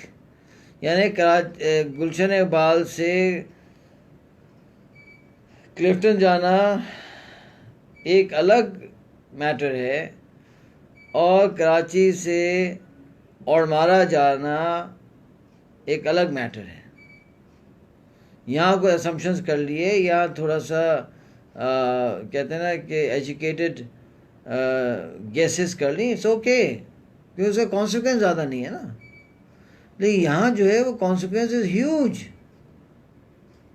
यानी गुलशन इकबाल से क्लिफ्टन जाना एक अलग मैटर है और कराची से औरमारा जाना एक अलग मैटर है। यहाँ कोई असम्पशंस कर लिए, यहाँ थोड़ा सा कहते हैं ना कि एजुकेटेड गेसेस कर ली, इट्स ओके, क्योंकि उसका कॉन्सिक्वेंस ज़्यादा नहीं है ना। लेकिन यहाँ जो है वो कॉन्सिक्वेंस इज़ ह्यूज।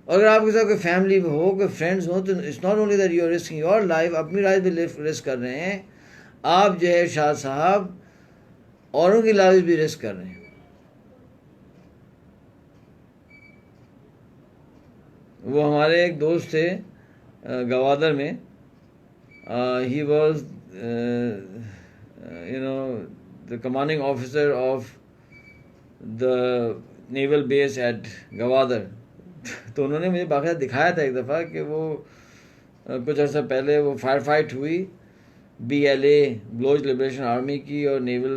अगर आपके साथ कोई फैमिली हो, कोई फ्रेंड्स हो, तो it's not only that you are risking your life, अपनी लाइफ भी रिस्क कर रहे हैं आप, जो है शाह साहब, औरों की लाइफ भी रिस्क कर रहे हैं। वो हमारे एक दोस्त थे गवादर में, he was you know the commanding officer of the naval base at Gwadar. तो उन्होंने मुझे बाकायदा दिखाया था एक दफ़ा कि वो कुछ अर्सा पहले वो फायर फाइट हुई BLA बलोच लिबरेशन आर्मी की और नेवल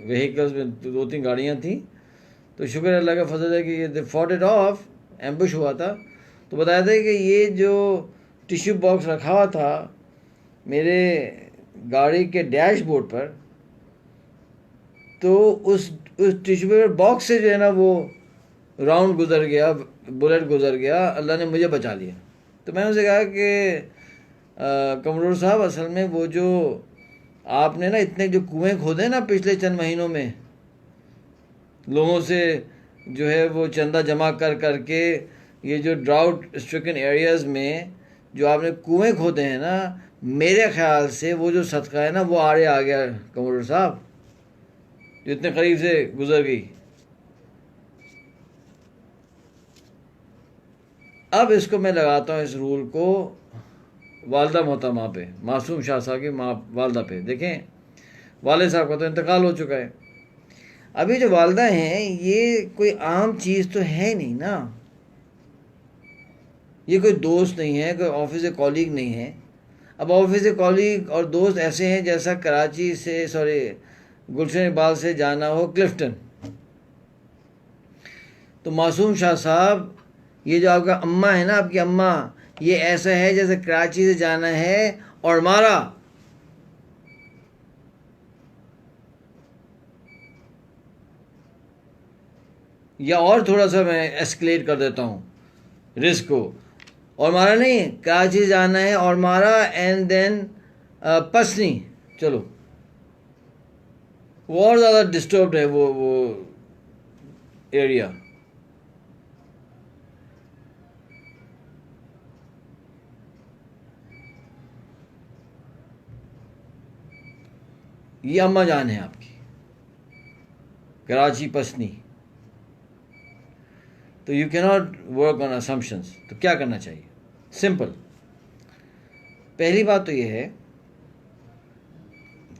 व्हीकल्स में 2-3 गाड़ियाँ थी। तो शुक्र अल्लाह का फजल है कि ये they fought it of, ambush हुआ था। तो बताया था कि ये जो टिश्यू बॉक्स रखा हुआ था मेरे गाड़ी के डैशबोर्ड पर, तो उस टिश्यू बॉक्स से जो है ना वो राउंड गुजर गया, बुलेट गुजर गया, अल्लाह ने मुझे बचा लिया। तो मैंने उनसे कहा कि कमरोर साहब, असल में वो जो आपने ना इतने जो कुएं खोदे ना पिछले चंद महीनों में, लोगों से जो है वो चंदा जमा कर करके, ये जो ड्राउट स्ट्रिकन एरियाज़ में जो आपने कुएं खोदे हैं ना, मेरे ख्याल से वो जो सदका है ना वो आड़े आ गया कमरोर साहब, जो इतने करीब से गुजर गई। अब इसको मैं लगाता हूँ, इस रूल को वालदा मोहतरमा पे, मासूम शाह साहब की माँ वालदा पे। देखें, वाले साहब का तो इंतकाल हो चुका है, अभी जो वालदा हैं ये कोई आम चीज़ तो है नहीं ना, ये कोई दोस्त नहीं है, कोई ऑफिस के कॉलीग नहीं है। अब ऑफिस के कॉलीग और दोस्त ऐसे हैं जैसा कराची से गुलशन इकबाल से जाना हो क्लिफ्टन। तो मासूम शाह साहब, ये जो आपका अम्मा है ना, आपकी अम्मा, ये ऐसा है जैसे कराची से जाना है और मारा। या और थोड़ा सा मैं एस्केलेट कर देता हूँ रिस्क को, और मारा नहीं, कराची से जाना है और मारा एंड देन पसनी, चलो वो और ज़्यादा डिस्टर्ब्ड है वो एरिया। ये अम्मा जान है आपकी, कराची पसनी। तो you can not work on assumptions. तो क्या करना चाहिए? सिंपल, पहली बात तो ये है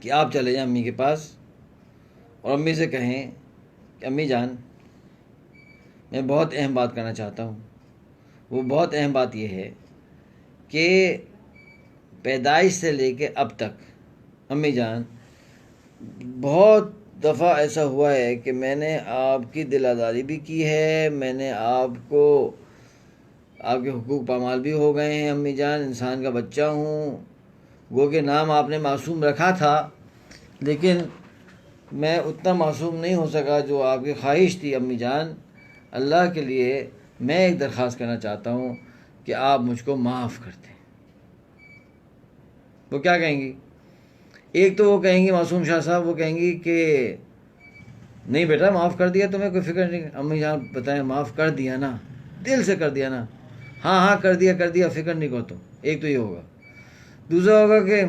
कि आप चले जाएं अम्मी के पास और अम्मी से कहें कि अम्मी जान, मैं बहुत अहम बात करना चाहता हूँ। वो बहुत अहम बात यह है कि पैदाइश से लेके अब तक अम्मी जान, बहुत दफ़ा ऐसा हुआ है कि मैंने आपकी दिलादारी भी की है, मैंने आपको आपके हुकूक पामाल भी हो गए हैं अम्मी जान, इंसान का बच्चा हूँ, वो के नाम आपने मासूम रखा था, लेकिन मैं उतना मासूम नहीं हो सका जो आपकी ख्वाहिश थी अम्मी जान। अल्लाह के लिए मैं एक दरख्वास्त करना चाहता हूँ कि आप मुझको माफ़ कर दें। वो क्या कहेंगी? एक तो वो कहेंगी मासूम शाह साहब, वो कहेंगी कि नहीं बेटा माफ़ कर दिया तुम्हें, कोई फिक्र नहीं। अम्मी जान बताएं, माफ़ कर दिया ना, दिल से कर दिया ना? हाँ हाँ कर दिया, फिक्र नहीं करो तुम। एक तो ये होगा। दूसरा होगा कि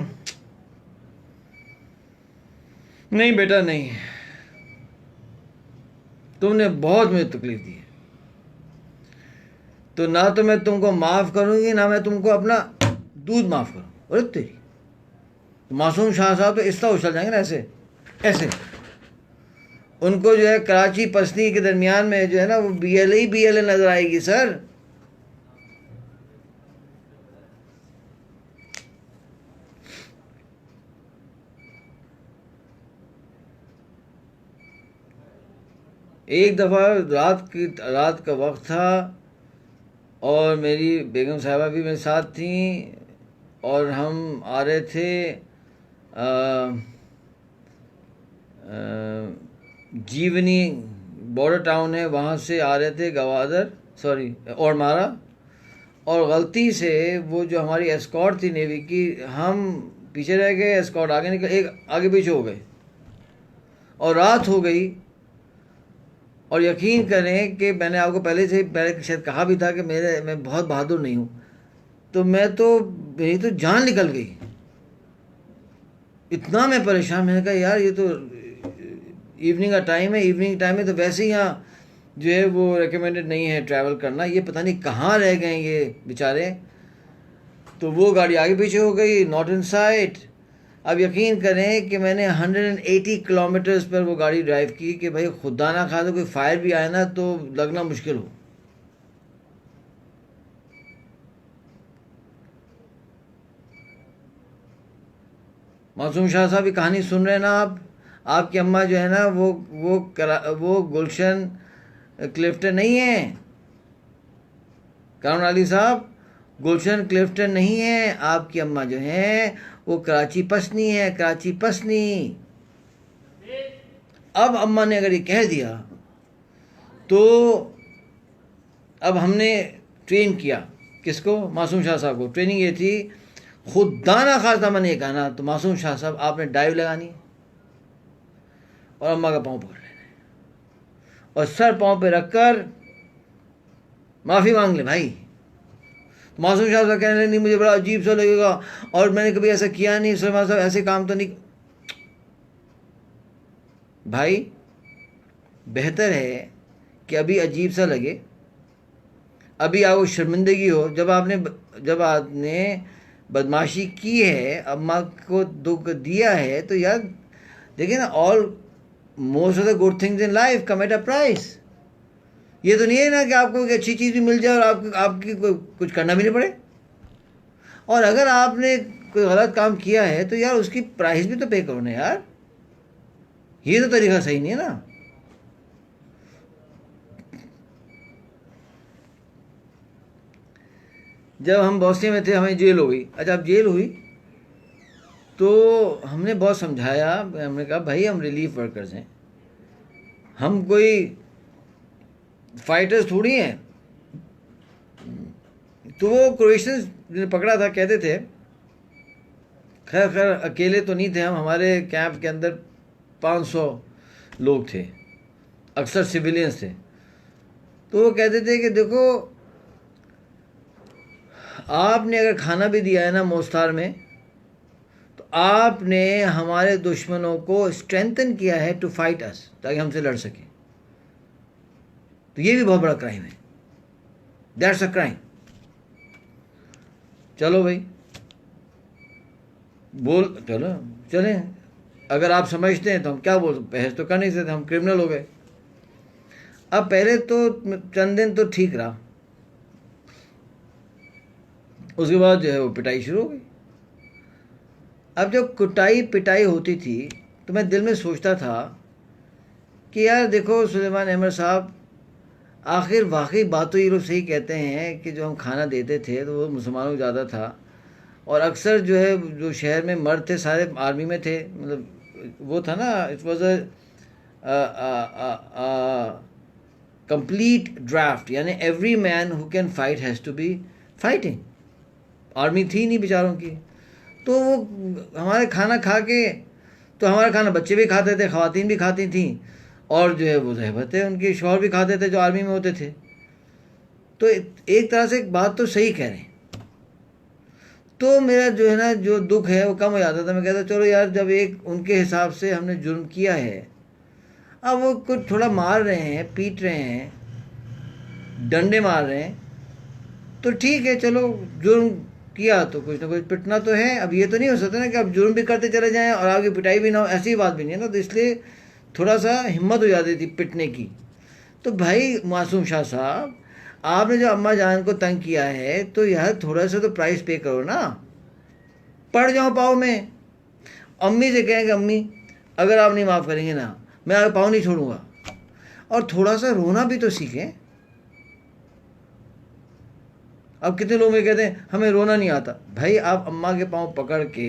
नहीं बेटा नहीं, तुमने बहुत मुझे तकलीफ दी है, तो ना तो मैं तुमको माफ़ करूँगी ना मैं तुमको अपना दूध माफ़ करूँ। अरे तेरी, तो मासूम शाह साहब तो इस तरह उछल जाएंगे ना, ऐसे ऐसे। उनको जो है कराची पसनी के दरमियान में जो है ना वो BLE नज़र आएगी सर। एक दफ़ा रात का वक्त था और मेरी बेगम साहिबा भी मेरे साथ थी और हम आ रहे थे जीवनी बॉर्डर टाउन है, वहाँ से आ रहे थे गवादर, सॉरी और मारा, और गलती से वो जो हमारी एस्कॉर्ट थी नेवी की, हम पीछे रह गए, एस्कॉर्ट आगे निकल, एक आगे पीछे हो गए और रात हो गई। और यकीन करें कि मैंने आपको पहले शायद कहा भी था कि मैं बहुत बहादुर नहीं हूँ, तो मेरी तो जान निकल गई, इतना मैं परेशान। मैंने कहा यार ये तो इवनिंग टाइम है तो वैसे ही यहाँ जो है वो रिकमेंडेड नहीं है ट्रैवल करना, ये पता नहीं कहाँ रह गए ये बेचारे। तो वो गाड़ी आगे पीछे हो गई, नॉट इन साइट। अब यकीन करें कि मैंने 180 किलोमीटर्स पर वो गाड़ी ड्राइव की कि भाई खुदा ना खा तो कोई फायर भी आए ना तो लगना मुश्किल हो। मासूम शाह साहब की कहानी सुन रहे हैं ना आप? आपकी अम्मा जो है ना वो गुलशन क्लिफ्टन नहीं है, कानून अली साहब, गुलशन क्लिफ्टन नहीं है। आपकी अम्मा जो है वो कराची पसनी है, कराची पसनी। अब अम्मा ने अगर ये कह दिया तो अब हमने ट्रेन किया किसको? मासूम शाह साहब को। ट्रेनिंग ये थी, खुदा ना खास्ता मैंने ये कहना तो मासूम शाह साहब आपने डाइव लगानी और अम्मा का पाँव पकड़ लेना और सर पाँव पे रखकर माफ़ी मांग ले भाई। मासूम शाह साहब कहने लगे नहीं मुझे बड़ा अजीब सा लगेगा और मैंने कभी ऐसा किया नहीं, सलमान साहब ऐसे काम तो नहीं। भाई बेहतर है कि अभी अजीब सा लगे, अभी आपको शर्मिंदगी हो, जब आपने बदमाशी की है, अम्मा को दुख दिया है, तो यार देखिए ना, most of the good things in life come at a price. ये तो नहीं है ना कि आपको एक अच्छी चीज़ भी मिल जाए और आपकी कुछ करना भी नहीं पड़े। और अगर आपने कोई गलत काम किया है तो यार उसकी प्राइस भी तो पे करो ना यार, ये तो तरीका सही नहीं है ना। जब हम बॉस्निया में थे हमें जेल हो गई। अच्छा, अब जेल हुई तो हमने बहुत समझाया, हमने कहा भाई हम रिलीफ वर्कर्स हैं, हम कोई फाइटर्स थोड़ी हैं। तो वो क्रोएशियंस ने पकड़ा था, कहते थे, खैर अकेले तो नहीं थे हम, हमारे कैंप के अंदर 500 लोग थे, अक्सर सिविलियंस थे। तो वो कहते थे कि देखो आपने अगर खाना भी दिया है ना मोस्तार में, तो आपने हमारे दुश्मनों को स्ट्रेंथन किया है टू फाइट अस, ताकि हमसे लड़ सके। तो ये भी बहुत बड़ा क्राइम है, दैट्स अ क्राइम। चलो भाई चलो चलें, अगर आप समझते हैं तो हम क्या बोल, बहस तो कर नहीं सकते, हम क्रिमिनल हो गए। अब पहले तो चंद दिन तो ठीक रहा, उसके बाद जो है वो पिटाई शुरू हो गई। अब जब कुटाई पिटाई होती थी तो मैं दिल में सोचता था कि यार देखो सुलेमान अहमद साहब, आखिर वाकई बात तो ये लोग सही कहते हैं कि जो हम खाना देते थे तो वो मुसलमानों को ज़्यादा था, और अक्सर जो है जो शहर में मर्द थे सारे आर्मी में थे, मतलब वो था ना, it was a complete draft, यानी every man who can fight has to be fighting. Army थी नहीं बेचारों की, तो वो हमारे खाना खा के, तो हमारा खाना बच्चे भी खाते थे, ख़वातीन भी खाती थी, और जो है वो रहबत है उनके शौहर भी खाते थे जो आर्मी में होते थे। तो एक तरह से एक बात तो सही कह रहे हैं। तो मेरा जो है ना जो दुख है वो कम हो जाता था। मैं कहता चलो यार, जब एक उनके हिसाब से हमने जुर्म किया है, अब वो कुछ थोड़ा मार रहे हैं, पीट रहे हैं, डंडे मार रहे हैं, तो ठीक है, चलो जुर्म किया तो कुछ ना कुछ पिटना तो है। अब ये तो नहीं हो सकता ना कि अब जुर्म भी करते चले जाएं और आगे पिटाई भी ना हो, ऐसी बात भी नहीं है ना। तो इसलिए थोड़ा सा हिम्मत हो जाती थी पिटने की। तो भाई मासूम शाह साहब, आपने जो अम्मा जान को तंग किया है तो यार थोड़ा सा तो प्राइस पे करो ना, पड़ जाओ पाँव में। अम्मी से कहें कि अम्मी अगर आप नहीं माफ़ करेंगे ना, मैं आपके पाँव नहीं छोड़ूंगा। और थोड़ा सा रोना भी तो सीखें। अब कितने लोग में कहते हैं हमें रोना नहीं आता। भाई आप अम्मा के पाँव पकड़ के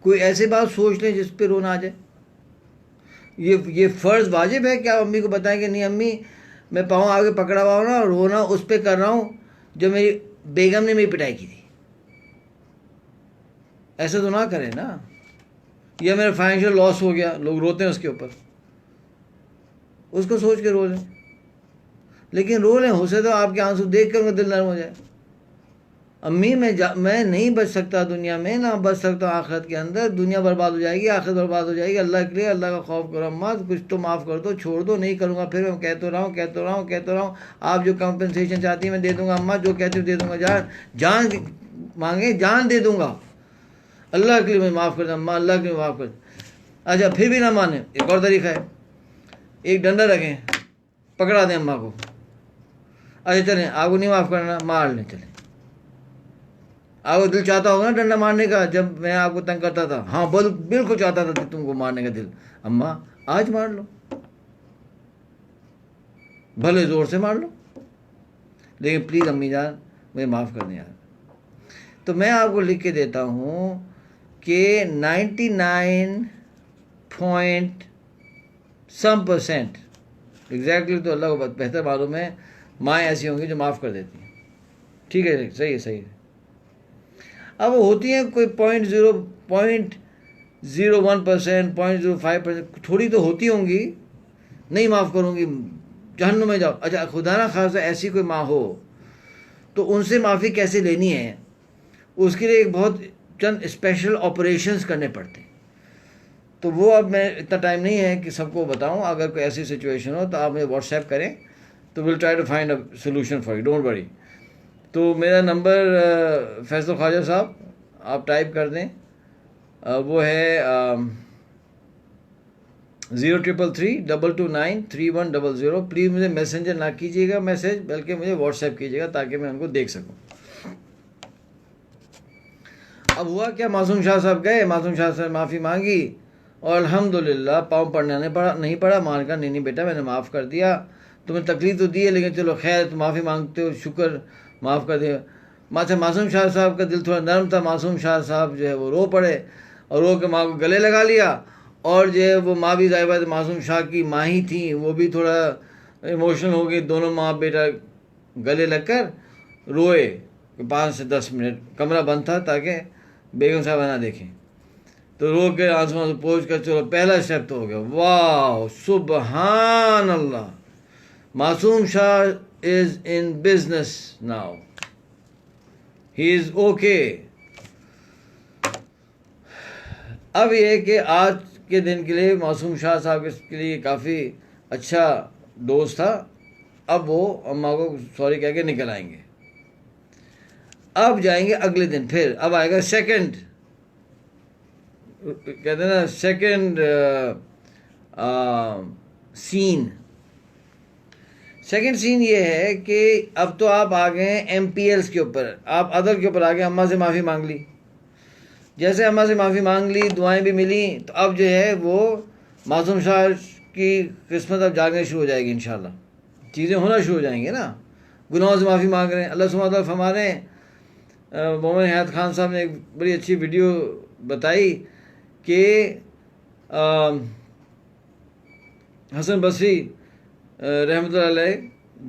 कोई ऐसी बात सोच लें जिस पे रोना आ जाए। ये फ़र्ज़ वाजिब है कि आप अम्मी को बताएं कि नहीं अम्मी, मैं पाँव आगे पकड़ा हुआ हूँ ना, रोना उस पर कर रहा हूँ जो मेरी बेगम ने मेरी पिटाई की थी। ऐसा तो ना करें ना। या मेरा फाइनेंशियल लॉस हो गया, लोग रोते हैं उसके ऊपर, उसको सोच के रो लें। लेकिन रो लें, हो सके तो आपके आंसू देख कर उनका दिल नरम हो जाए। अम्मी मैं नहीं बच सकता दुनिया में, ना बच सकता आखिरत के अंदर, दुनिया बर्बाद हो जाएगी, आखिरत बर्बाद हो जाएगी। अल्लाह के लिए अल्लाह का खौफ करो अम्मा, कुछ तो माफ़ कर दो, छोड़ दो, नहीं करूँगा फिर। मैं कहते रहा हूँ, आप जो कंपनसेशन चाहती हैं मैं दे दूँगा अम्मा, जो कहती हूँ दे दूँगा। जान मांगे जान दे दूँगा, अल्लाह के लिए मैं माफ़ कर दूँ अम्मा, अल्लाह के लिए माफ़ कर। अच्छा फिर भी ना माने, एक और तरीका है, एक डंडा रखें, पकड़ा दें अम्मा को। अच्छा चलें, आपको नहीं माफ़ करना, मार लें, चलें। आपको दिल चाहता होगा ना डंडा मारने का, जब मैं आपको तंग करता था, हाँ बिल्कुल चाहता था तुमको मारने का दिल, अम्मा आज मार लो, भले ज़ोर से मार लो, लेकिन प्लीज़ अम्मी जान मुझे माफ़ कर दें यार। तो मैं आपको लिख के देता हूँ कि 99% एग्जैक्टली, तो अल्लाह को बेहतर मालूम है, माँ ऐसी होंगी जो माफ़ कर देती हैं। ठीक है, सही है, सही है। अब वो होती हैं कोई 0.01%, 0.05%, थोड़ी तो होती होंगी, नहीं माफ़ करूँगी जहन्नुम में जाओ। अच्छा खुदा ना खासा ऐसी कोई माँ हो तो उनसे माफ़ी कैसे लेनी है, उसके लिए एक बहुत चंद स्पेशल ऑपरेशंस करने पड़ते हैं। तो वो अब मैं इतना टाइम नहीं है कि सबको बताऊं। अगर कोई ऐसी सिचुएशन हो तो आप मुझे व्हाट्सएप करें, तो will try to find a solution for you, don't worry. तो मेरा नंबर फैसल ख्वाजा साहब आप टाइप कर दें, वो है 0333-229-3100। प्लीज़ मुझे मैसेंजर ना कीजिएगा मैसेज, बल्कि मुझे व्हाट्सएप कीजिएगा ताकि मैं उनको देख सकूं। अब हुआ क्या, मासूम शाह साहब गए, मासूम शाह साहब माफ़ी मांगी और अल्हम्दुलिल्लाह पाँव पड़ने नहीं पड़ा। मान कर नहीं बेटा मैंने माफ़ कर दिया, तुम्हें तकलीफ़ तो दी है लेकिन चलो खैर तुम माफ़ी मांगते हो, शुक्र, माफ़ कर दिया। मासूम शाह साहब का दिल थोड़ा नरम था। मासूम शाह साहब जो है वो रो पड़े और रो के माँ को गले लगा लिया। और जो है वो माँ भी ज़ाहिर मासूम शाह की माँ ही थी, वो भी थोड़ा इमोशनल हो गई। दोनों माँ बेटा गले लगकर रोए 5 से 10 मिनट। कमरा बंद था ताकि बेगम साहब ना देखें। तो रो के आंसू पोंछ कर चलो पहला स्टेप तो हो गया। वाह सुबहान अल्लाह, मासूम Shah is in business now, he is okay. अब ये कि आज के दिन के लिए मासूम शाह साहब के लिए काफ़ी अच्छा दोस्त था। अब वो अम्मा को सॉरी कह के निकल आएंगे। अब जाएंगे अगले दिन फिर, अब आएगा सेकंड, कहते हैं ना सेकंड सीन। सेकंड सीन ये है कि अब तो आप आ गए हैं MPLs के ऊपर, आप अदल के ऊपर आ गए, अम्मा से माफ़ी मांग ली। जैसे अम्मा से माफ़ी मांग ली, दुआएं भी मिली, तो अब जो है वो मासूम शाह की किस्मत अब जागने शुरू हो जाएगी इंशाल्लाह, चीज़ें होना शुरू हो जाएंगी ना। गुनाहों से माफ़ी मांग रहे हैं, अल्लाह सुब्हानहू व तआला फरमा रहे हैं, मोहम्मद हयात खान साहब ने एक बड़ी अच्छी वीडियो बताई कि हसन बसरी रहमतुल्लाह अलैह,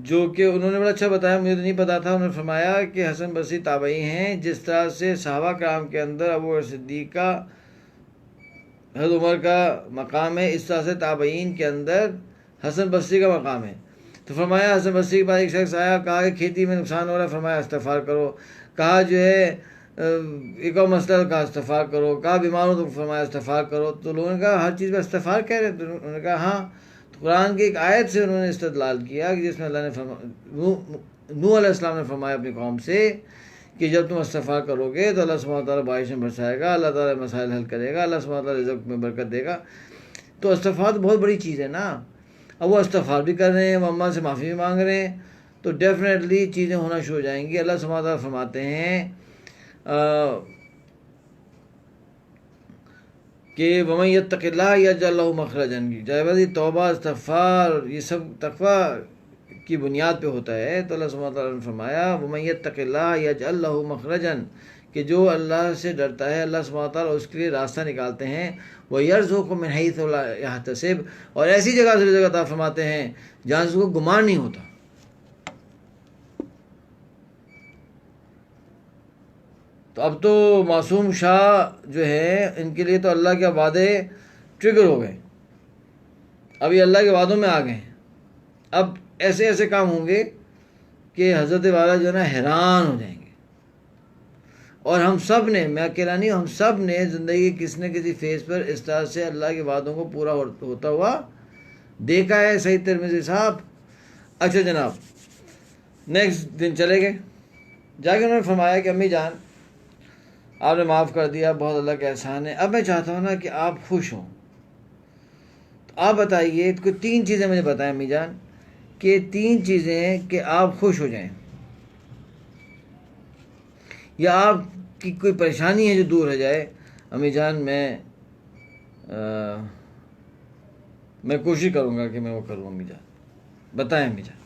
जो कि उन्होंने बड़ा अच्छा बताया, मुझे तो नहीं पता था। उन्होंने फरमाया कि हसन बसरी ताबई हैं, जिस तरह से सहाबा कराम के अंदर अबू बकर सिद्दीक़ का, हज़रत उमर का मकाम है, इस तरह से ताबईन के अंदर हसन बसरी का मकाम है। तो फरमाया हसन बसरी के पास एक शख्स आया, कहा कि खेती में नुकसान हो रहा है, फरमाया इस्तिग़फ़ार करो। कहा जो है एक और मसला, कहा इस्तिग़फ़ार करो। कहा बीमार हो तो फरमाया इस्तिग़फ़ार करो। तो लोगों ने कहा हर चीज़ में इस्तिग़फ़ार कह रहे, तो उन्होंने कहा हाँ। तो कुरान की एक आयत से उन्होंने इस्तेदलाल किया कि जिसमें अल्लाह ने नूह अलैहिस्सलाम ने फरमाया अपनी कौम से कि जब तुम इस्तिग़फ़ार करोगे तो अल्लाह सुब्हानहू व तआला बारिश में बरसाएगा, अल्लाह ताला मसाइल हल करेगा, अल्लाह सुब्हानहू व तआला रिज़्क़ में बरकत देगा। तो इस्तिग़फ़ार तो बहुत बड़ी चीज़ है ना। अब वो इस्तिग़फ़ार भी कर रहे हैं, अम्मा से माफ़ी भी मांग रहे हैं, तो डेफिनेटली चीज़ें होना शुरू हो जाएंगी। अल्लाह सुब्हानहू व तआला फरमाते हैं कि वमन यत्तक़िल्लाह यजअल लहू मख़रजन, जायज़ी तौबा इस्तिग़फ़ार ये सब तक़वा की बुनियाद पे होता है। तो अल्लाह सुब्हानहू व तआला ने फरमाया वमन यत्तक़िल्लाह यजअल लहू मख़रजन, कि जो अल्लाह से डरता है अल्लाह सुब्हानहू व तआला उसके लिए रास्ता निकालते हैं। व यरज़ुक़हु मिन हैथु ला यहतसिब, और ऐसी जगह से रिज़्क़ अता फरमाते हैं जहाँ से उसको गुमान नहीं होता। तो अब तो मासूम शाह जो है, इनके लिए तो अल्लाह के वादे ट्रिगर हो गए, अभी अल्लाह के वादों में आ गए। अब ऐसे ऐसे काम होंगे कि हज़रत वाला जो है ना हैरान हो जाएंगे। और हम सब ने, मैं अकेला नहीं, हम सब ने ज़िंदगी किसी न किसी फेज़ पर इस तरह से अल्लाह के वादों को पूरा होता हुआ देखा है। सही तिरमिज़ी साहब। अच्छा जनाब, नेक्स्ट दिन चले गए, जाके उन्होंने फरमाया कि अम्मी जान आपने माफ़ कर दिया, बहुत अल्लाह का एहसान है, अब मैं चाहता हूँ ना कि आप खुश हों। तो आप बताइए, कोई 3 चीज़ें मुझे बताएं अम्मी जान, कि 3 चीज़ें कि आप खुश हो जाएं, या आपकी कोई परेशानी है जो दूर हो जाए। अम्मी जान मैं कोशिश करूँगा कि मैं वो करूँ। अम्मी जान बताएं अम्मी जान।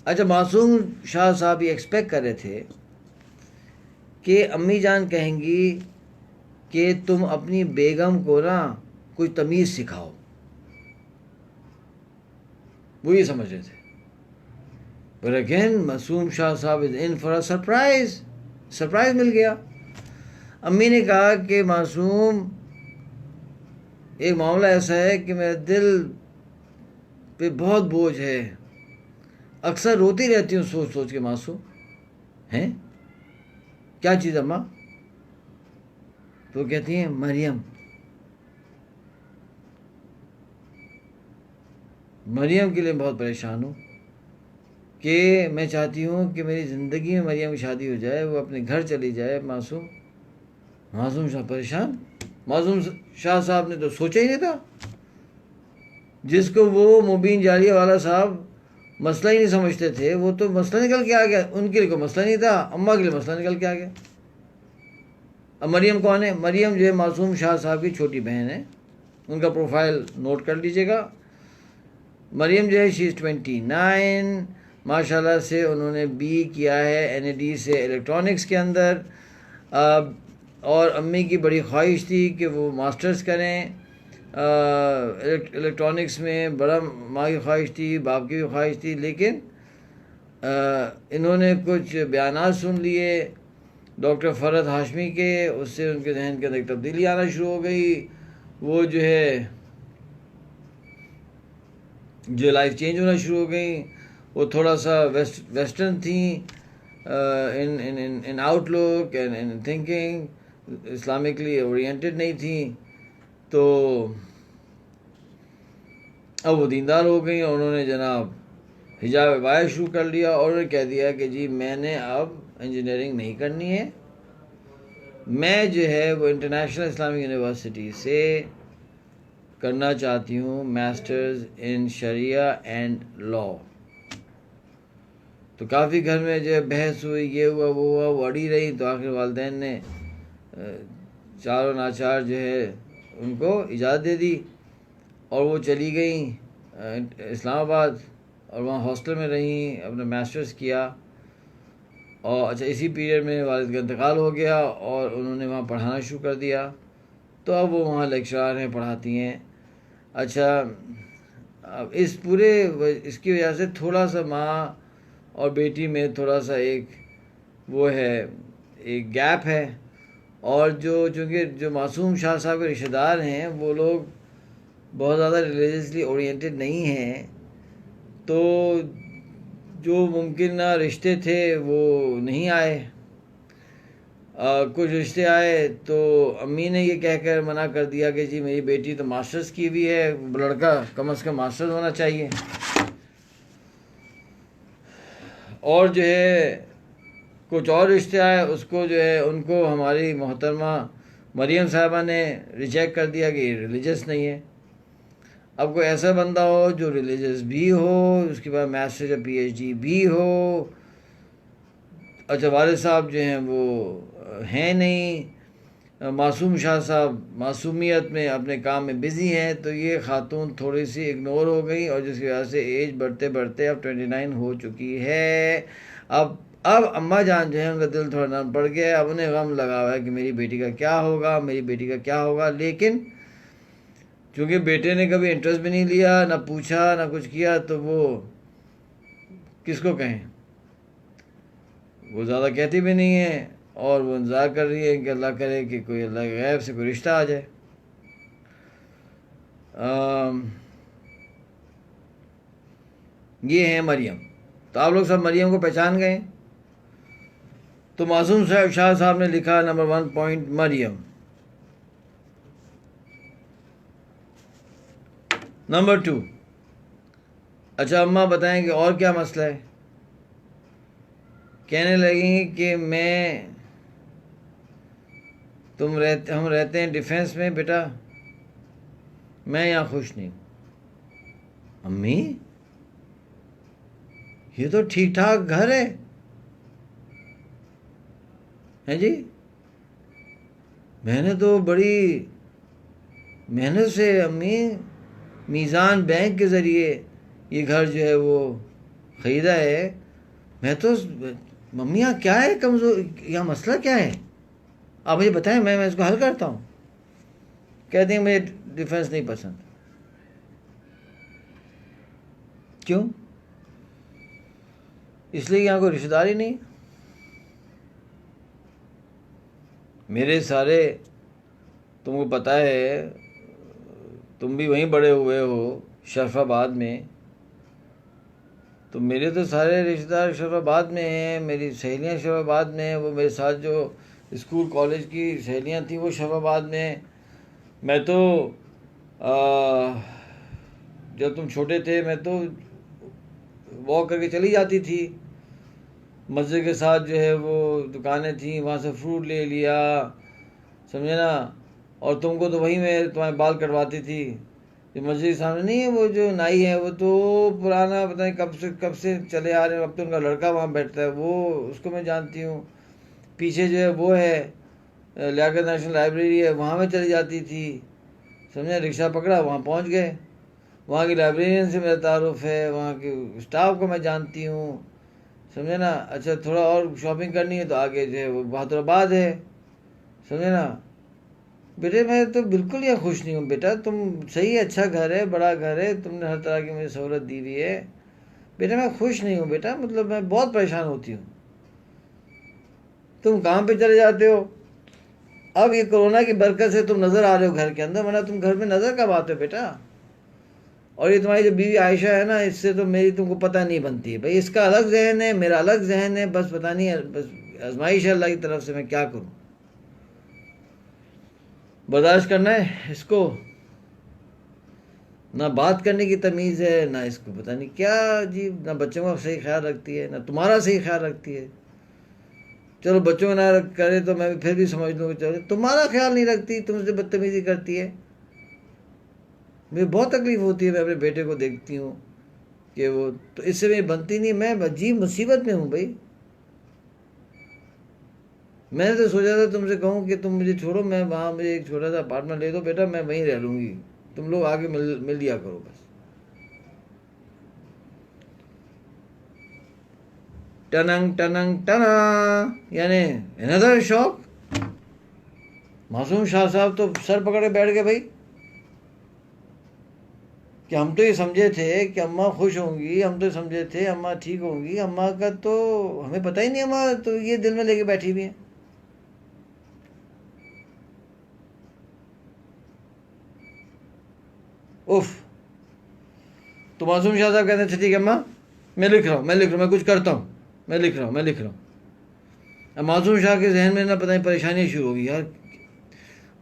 अच्छा, मासूम शाह साहब ये एक्सपेक्ट कर रहे थे कि अम्मी जान कहेंगी कि तुम अपनी बेगम को ना कोई तमीज़ सिखाओ, वो ये समझ रहे थे। पर अगेन मासूम शाह साहब is in for a surprise मिल गया। अम्मी ने कहा कि मासूम, एक मामला ऐसा है कि मेरे दिल पे बहुत बोझ है, अक्सर रोती रहती हूँ सोच सोच के। मासूम हैं क्या चीज़ अम्मा? तो कहती हैं मरियम के लिए बहुत परेशान हूँ कि मैं चाहती हूँ कि मेरी ज़िंदगी में मरियम की शादी हो जाए, वो अपने घर चली जाए। मासूम शाह परेशान। मासूम शाह साहब ने तो सोचा ही नहीं था, जिसको वो मुबीन जालिया वाला साहब मसला ही नहीं समझते थे, वो तो मसला निकल के आ गया। उनके लिए कोई मसला नहीं था, अम्मा के लिए मसला निकल के आ गया। अब मरियम कौन है? मरियम जो है मासूम शाह साहब की छोटी बहन है। उनका प्रोफाइल नोट कर लीजिएगा। मरियम जो है शी इज़ 29, माशाल्लाह से उन्होंने बी किया है NAD से इलेक्ट्रॉनिक्स के अंदर। और अम्मी की बड़ी ख्वाहिश थी कि वो मास्टर्स करें इलेक्ट्रॉनिक्स में, बड़ा माँ की ख्वाहिश थी, बाप की भी ख्वाहिश थी। लेकिन इन्होंने कुछ बयानात सुन लिए डॉक्टर फ़रहत हाशमी के, उससे उनके जहन के अंदर तब्दीली आना शुरू हो गई। वो जो है जो लाइफ चेंज होना शुरू हो गई। वो थोड़ा सा वेस्टर्न थी in outlook and in thinking, Islamically oriented नहीं थी। तो अब वो दीनदार हो गई और उन्होंने जनाब हिजाब बाया शुरू कर लिया और उन्होंने कह दिया कि जी मैंने अब इंजीनियरिंग नहीं करनी है, मैं जो है वो इंटरनेशनल इस्लामिक यूनिवर्सिटी से करना चाहती हूँ मास्टर्स इन शरिया एंड लॉ। तो काफ़ी घर में जो है बहस हुई, ये हुआ वो हुआ, वो अड़ी रही। तो आखिर वालिदैन ने चारों नाचार जो है उनको इजाज़त दे दी और वो चली गई इस्लामाबाद और वहाँ हॉस्टल में रहीं, अपना मास्टर्स किया। और अच्छा, इसी पीरियड में वालिद का इंतकाल हो गया और उन्होंने वहाँ पढ़ाना शुरू कर दिया। तो अब वो वहाँ लेक्चरार हैं, पढ़ाती हैं। अच्छा, अब इस पूरे इसकी वजह से थोड़ा सा माँ और बेटी में थोड़ा सा एक वो है, एक गैप है। और चूँकि जो मासूम शाह साहब के रिश्तेदार हैं वो लोग बहुत ज़्यादा रिलीजियसली ओरिएंटेड नहीं हैं, तो जो मुमकिन रिश्ते थे वो नहीं आए। कुछ रिश्ते आए तो अम्मी ने ये कहकर मना कर दिया कि जी मेरी बेटी तो मास्टर्स की हुई है, लड़का कम से कम मास्टर्स होना चाहिए। और जो है कुछ और रिश्ते आए, उसको जो है उनको हमारी मोहतरमा मरियम साहबा ने रिजेक्ट कर दिया कि रिलीजियस नहीं है। अब कोई ऐसा बंदा हो जो रिलीजियस भी हो, उसके बाद मास्टर्स या पीएचडी भी हो। अच्छा, वालिद साहब जो हैं वो हैं नहीं, मासूम शाह साहब मासूमियत में अपने काम में बिज़ी हैं, तो ये ख़ातून थोड़ी सी इग्नोर हो गई और जिसकी वजह से एज बढ़ते बढ़ते अब 29 हो चुकी है। अब अम्मा जान जो है उनका दिल थोड़ा नरम पड़ गया है। अब उन्हें गम लगा हुआ है कि मेरी बेटी का क्या होगा, मेरी बेटी का क्या होगा। लेकिन चूँकि बेटे ने कभी इंटरेस्ट भी नहीं लिया, ना पूछा, ना कुछ किया, तो वो किसको कहें। वो ज़्यादा कहती भी नहीं है और वो इंतज़ार कर रही है कि अल्लाह करे कि कोई अल्लाह के गैब से कोई रिश्ता आ जाए। ये हैं मरियम। तो आप लोग सब मरियम को पहचान गए। तो मासूम शाह साहब ने लिखा नंबर 1 पॉइंट मरियम। नंबर 2, अच्छा अम्मा बताएं कि और क्या मसला है। कहने लगेंगे कि हम रहते हैं डिफेंस में बेटा, मैं यहाँ खुश नहीं हूँ। अम्मी, ये तो ठीक ठाक घर है जी। मैंने तो बड़ी मेहनत से अम्मी मीज़ान बैंक के ज़रिए ये घर जो है वो ख़रीदा है। मैं तो मम्मी, यहाँ क्या है कमज़ोर, यहाँ मसला क्या है, आप मुझे बताएं, मैं इसको हल करता हूँ। कहते हैं मुझे डिफेंस नहीं पसंद। क्यों? इसलिए यहाँ कोई रिश्तेदारी नहीं। मेरे सारे, तुमको पता है, तुम भी वहीं बड़े हुए हो शरफाबाद में, तो मेरे तो सारे रिश्तेदार शरफाबाद में हैं। मेरी सहेलियाँ शरफाबाद में हैं। वो मेरे साथ जो स्कूल कॉलेज की सहेलियाँ थीं वो शरफाबाद में हैं। मैं तो जब तुम छोटे थे मैं तो वॉक करके चली जाती थी। मस्जिद के साथ जो है वो दुकानें थीं, वहाँ से फ्रूट ले लिया, समझे ना। और तुमको तो वहीं में तुम्हारे बाल कटवाती थी। जो मस्जिद के सामने नहीं है वो जो नाई है, वो तो पुराना पता नहीं कब से चले आ रहे हैं। अब तो उनका लड़का वहाँ बैठता है, वो उसको मैं जानती हूँ। पीछे जो है वो है लियाकत नेशनल लाइब्रेरी है, वहाँ में चली जाती थी, समझे। रिक्शा पकड़ा, वहाँ पहुँच गए। वहाँ की लाइब्रेरियन से मेरा तारुफ है, वहाँ के स्टाफ को मैं जानती हूँ, समझे ना। अच्छा, थोड़ा और शॉपिंग करनी है तो आगे जो है वो बहादुराबाद है, समझे ना। बेटे मैं तो बिल्कुल यहाँ खुश नहीं हूँ बेटा। तुम सही है, अच्छा घर है, बड़ा घर है, तुमने हर तरह की मुझे सहूलत दी हुई है। बेटा मैं खुश नहीं हूँ बेटा, मतलब मैं बहुत परेशान होती हूँ। तुम काम पे चले जाते हो, अब ये कोरोना की बरकत से तुम नज़र आ रहे हो घर के अंदर, वरना तुम घर में नज़र कब आते हो बेटा। और ये तुम्हारी जो बीवी आयशा है ना, इससे तो मेरी तुमको पता नहीं बनती है भाई। इसका अलग जहन है, मेरा अलग जहन है, बस पता नहीं है, बस आजमाइश है अल्लाह की तरफ से। मैं क्या करूँ, बर्दाश्त करना है इसको। ना बात करने की तमीज़ है, ना इसको पता नहीं क्या जी, ना बच्चों का सही ख्याल रखती है, ना तुम्हारा सही ख्याल रखती है। चलो बच्चों का ना करे तो मैं फिर भी समझ लूँ, चलो तुम्हारा ख्याल नहीं रखती, तुमसे बदतमीज़ी करती है। मुझे बहुत तकलीफ़ होती है, मैं अपने बेटे को देखती हूँ कि वो, तो इससे मेरी बनती नहीं, मैं अजीब मुसीबत में हूँ भाई। मैंने तो सोचा था तुमसे कहूँ कि तुम मुझे छोड़ो, मैं वहाँ मुझे एक छोटा सा अपार्टमेंट ले दो बेटा, मैं वहीं रह लूँगी, तुम लोग आके मिल लिया करो बस। टनंग टनंग टना, यानी अनदर शॉक। मासूम शाह साहब तो सर पकड़े बैठ गए भाई, कि हम तो ये समझे थे कि अम्मा खुश होंगी, हम तो समझे थे अम्मा ठीक होंगी, अम्मा का तो हमें पता ही नहीं, अम्मा तो ये दिल में लेके बैठी हुई है। उफ। तो मासूम शाह साहब कहते थे ठीक है अम्मा, मैं लिख रहा हूँ, मैं कुछ करता हूँ, मैं लिख रहा हूँ। अब मासूम शाह के जहन में ना पता नहीं परेशानी शुरू होगी यार।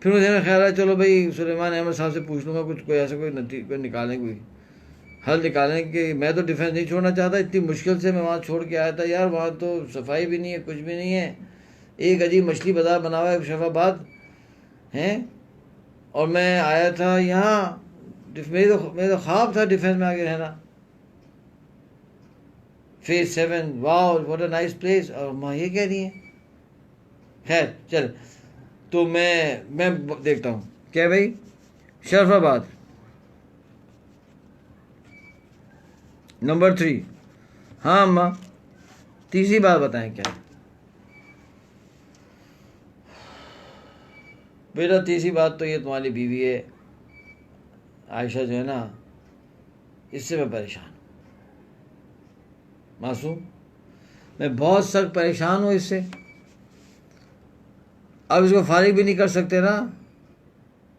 फिर मुझे ना ख्याल है चलो भाई सुलेमान अहमद साहब से पूछ लूँगा कुछ, कोई ऐसा कोई निकालें, कोई हल निकालें कि मैं तो डिफेंस नहीं छोड़ना चाहता। इतनी मुश्किल से मैं वहाँ छोड़ के आया था यार, वहाँ तो सफाई भी नहीं है, कुछ भी नहीं है, एक अजीब मछली बाज़ार बना हुआ है शफाबाद हैं। और मैं आया था यहाँ, मेरा तो ख्वाब था डिफेंस में आगे रहना। फेज 7, वाह व्हाट अ नाइस प्लेस, और माँ ये कह रही है। खैर चल, तो मैं देखता हूँ क्या भाई, शरफाबाद नंबर 3। हाँ अम्मा, तीसरी बात बताएं क्या बेटा? तीसरी बात तो ये तुम्हारी बीवी है आयशा जो है ना, इससे मैं परेशान हूँ मासूम, मैं बहुत सख्त परेशान हूँ इससे। अब इसको फारिग भी नहीं कर सकते ना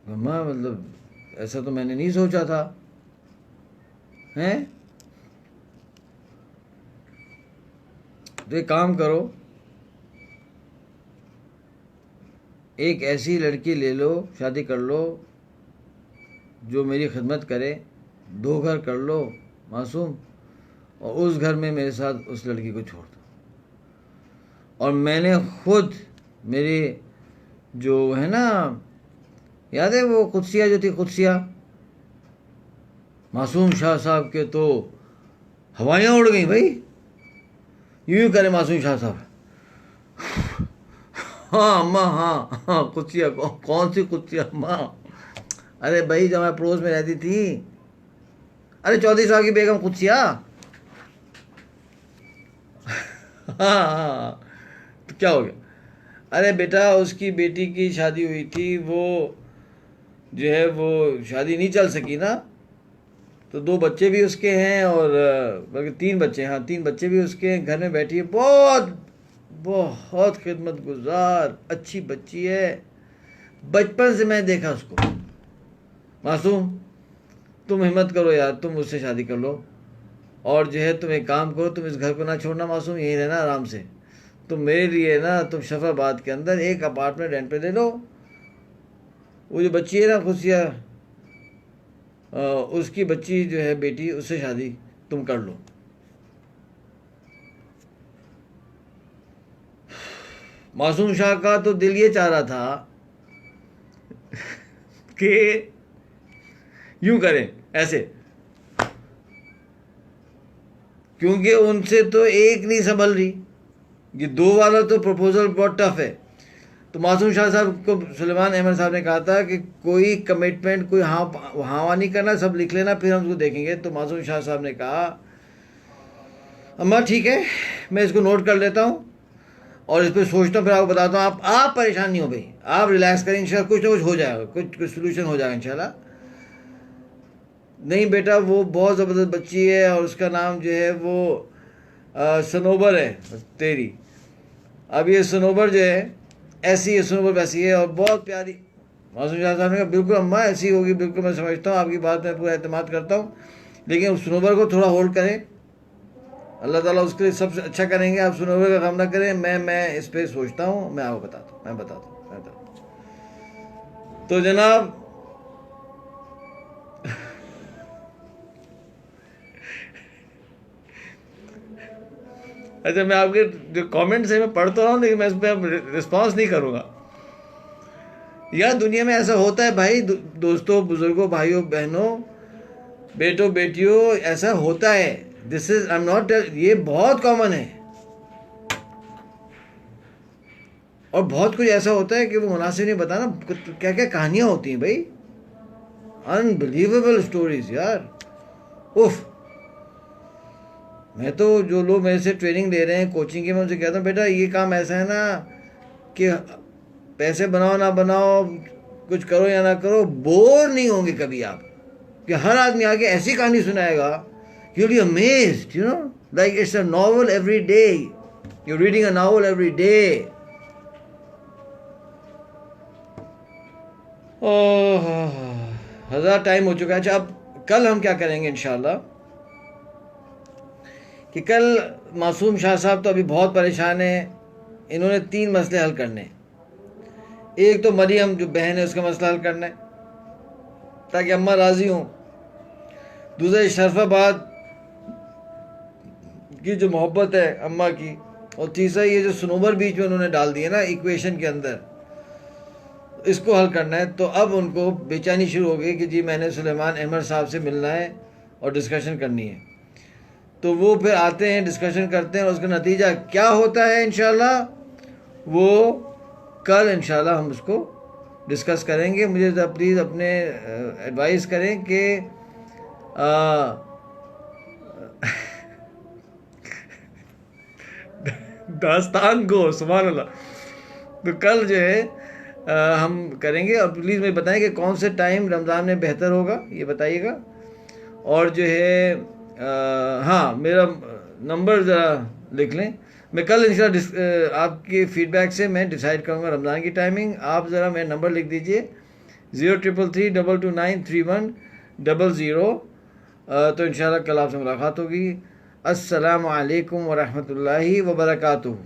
अम्मा, मतलब ऐसा तो मैंने नहीं सोचा था हैं। तो एक काम करो, एक ऐसी लड़की ले लो, शादी कर लो जो मेरी खिदमत करे, 2 घर कर लो मासूम, और उस घर में मेरे साथ उस लड़की को छोड़ दो। और मैंने खुद, मेरी जो है ना, याद है वो कुदसिया जो थी, कुदसिया, मासूम शाह साहब के तो हवाइयाँ उड़ गई भाई, यूँ करे मासूम शाह साहब। हाँ अम्मा, हाँ हाँ कुदसिया, कौन सी कुदसिया अम्मा? अरे भाई जब मैं पड़ोस में रहती थी, अरे 34 साल की बेगम कुदसिया। हाँ हाँ, तो क्या हो गया? अरे बेटा उसकी बेटी की शादी हुई थी, वो जो है वो शादी नहीं चल सकी ना, तो 2 बच्चे भी उसके हैं, और बल्कि 3 बच्चे, हाँ 3 बच्चे भी उसके हैं, घर में बैठी है, बहुत बहुत खिदमत गुजार अच्छी बच्ची है, बचपन से मैं देखा उसको। मासूम तुम हिम्मत करो यार, तुम उससे शादी कर लो, और जो है तुम एक काम करो, तुम इस घर को ना छोड़ना मासूम, यहीं रहना आराम से। तुम मेरे लिए ना, तुम शफाबाद के अंदर एक अपार्टमेंट रेंट पे ले लो, वो जो बच्ची है ना खुशिया, उसकी बच्ची जो है बेटी, उससे शादी तुम कर लो। मासूम शाह का तो दिल ये चाह रहा था कि यूं करें ऐसे, क्योंकि उनसे तो एक नहीं संभल रही, ये 2 वाला तो प्रपोजल बहुत टफ है। तो मासूम शाह साहब को सुलेमान अहमद साहब ने कहा था कि कोई कमिटमेंट, कोई हाँ नहीं करना, सब लिख लेना, फिर हम उसको देखेंगे। तो मासूम शाह साहब ने कहा अम्मा ठीक है, मैं इसको नोट कर लेता हूँ और इस पर सोचता हूँ, फिर आपको बताता हूँ। आप परेशान नहीं हो भाई, आप रिलैक्स करें, इंशाल्लाह कुछ ना कुछ हो जाएगा, कुछ सोल्यूशन हो जाएगा इंशाल्लाह। नहीं बेटा वो बहुत ज़बरदस्त बच्ची है, और उसका नाम जो है वो सनोबर है तेरी। अब ये सनोबर जो है ऐसी है, सनोबर वैसी है, और बहुत प्यारी। मासूम शाह साहब ने कहा बिल्कुल अम्मा ऐसी होगी, बिल्कुल मैं समझता हूँ, आपकी बात में पूरा एतमाद करता हूँ, लेकिन उस सनोबर को थोड़ा होल्ड करें, अल्लाह ताला उसके लिए सबसे अच्छा करेंगे, आप सनोबर का काम ना करें। मैं इस पर सोचता हूँ, मैं आपको बताता हूँ, मैं बताता हूँ। तो जनाब अच्छा, मैं आपके जो कमेंट्स हैं मैं पढ़ तो रहा हूँ, लेकिन मैं इस पर रिस्पॉन्स नहीं करूँगा, यार दुनिया में ऐसा होता है भाई, दोस्तों, बुजुर्गों, भाइयों, बहनों, बेटों, बेटियों, ऐसा होता है। This is, I am not, ये बहुत कॉमन है। और बहुत कुछ ऐसा होता है कि वो मुनासिब नहीं बताना। क्या क्या कहानियां होती हैं भाई, अनबिलीवेबल स्टोरीज यार। उफ। मैं तो, जो लोग मेरे से ट्रेनिंग ले रहे हैं, कोचिंग की, मैं उनसे कहता हूँ बेटा ये काम ऐसा है ना कि पैसे बनाओ ना बनाओ, कुछ करो या ना करो, बोर नहीं होंगे कभी आप। कि हर आदमी आके ऐसी कहानी सुनाएगा, you will be amazed, you know, like it's a novel every day, you reading a novel every day. Oh, हजार टाइम हो चुका है। अच्छा, अब कल हम क्या करेंगे इंशाल्लाह, कि कल मासूम शाह साहब तो अभी बहुत परेशान हैं। इन्होंने 3 मसले हल करने। एक तो मरियम जो बहन है उसका मसला हल करना है ताकि अम्मा राज़ी हों। दूसरा शरफाबाद की जो मोहब्बत है अम्मा की। और तीसरा ये जो सनोबर बीच में उन्होंने डाल दिया ना इक्वेशन के अंदर, इसको हल करना है। तो अब उनको बेचैनी शुरू हो गई कि जी मैंने सुलेमान अहमद साहब से मिलना है और डिस्कशन करनी है। तो वो फिर आते हैं, डिस्कशन करते हैं, और उसका नतीजा क्या होता है इंशाल्लाह वो कल इंशाल्लाह हम उसको डिस्कस करेंगे। मुझे प्लीज़ अपने एडवाइस करें कि दास्तान गो, सुभान अल्लाह। तो कल जो है हम करेंगे। और प्लीज़ मुझे बताएं कि कौन से टाइम रमज़ान में बेहतर होगा, ये बताइएगा। और जो है हाँ, मेरा नंबर ज़रा लिख लें। मैं कल इंशाल्लाह आपके फीडबैक से मैं डिसाइड करूँगा रमज़ान की टाइमिंग। आप ज़रा मेरा नंबर लिख दीजिए 033322933100। तो इंशाल्लाह कल आपसे मुलाकात होगी। अस्सलामु अलैकुम वरहमतुल्लाहि वबरकातुहू।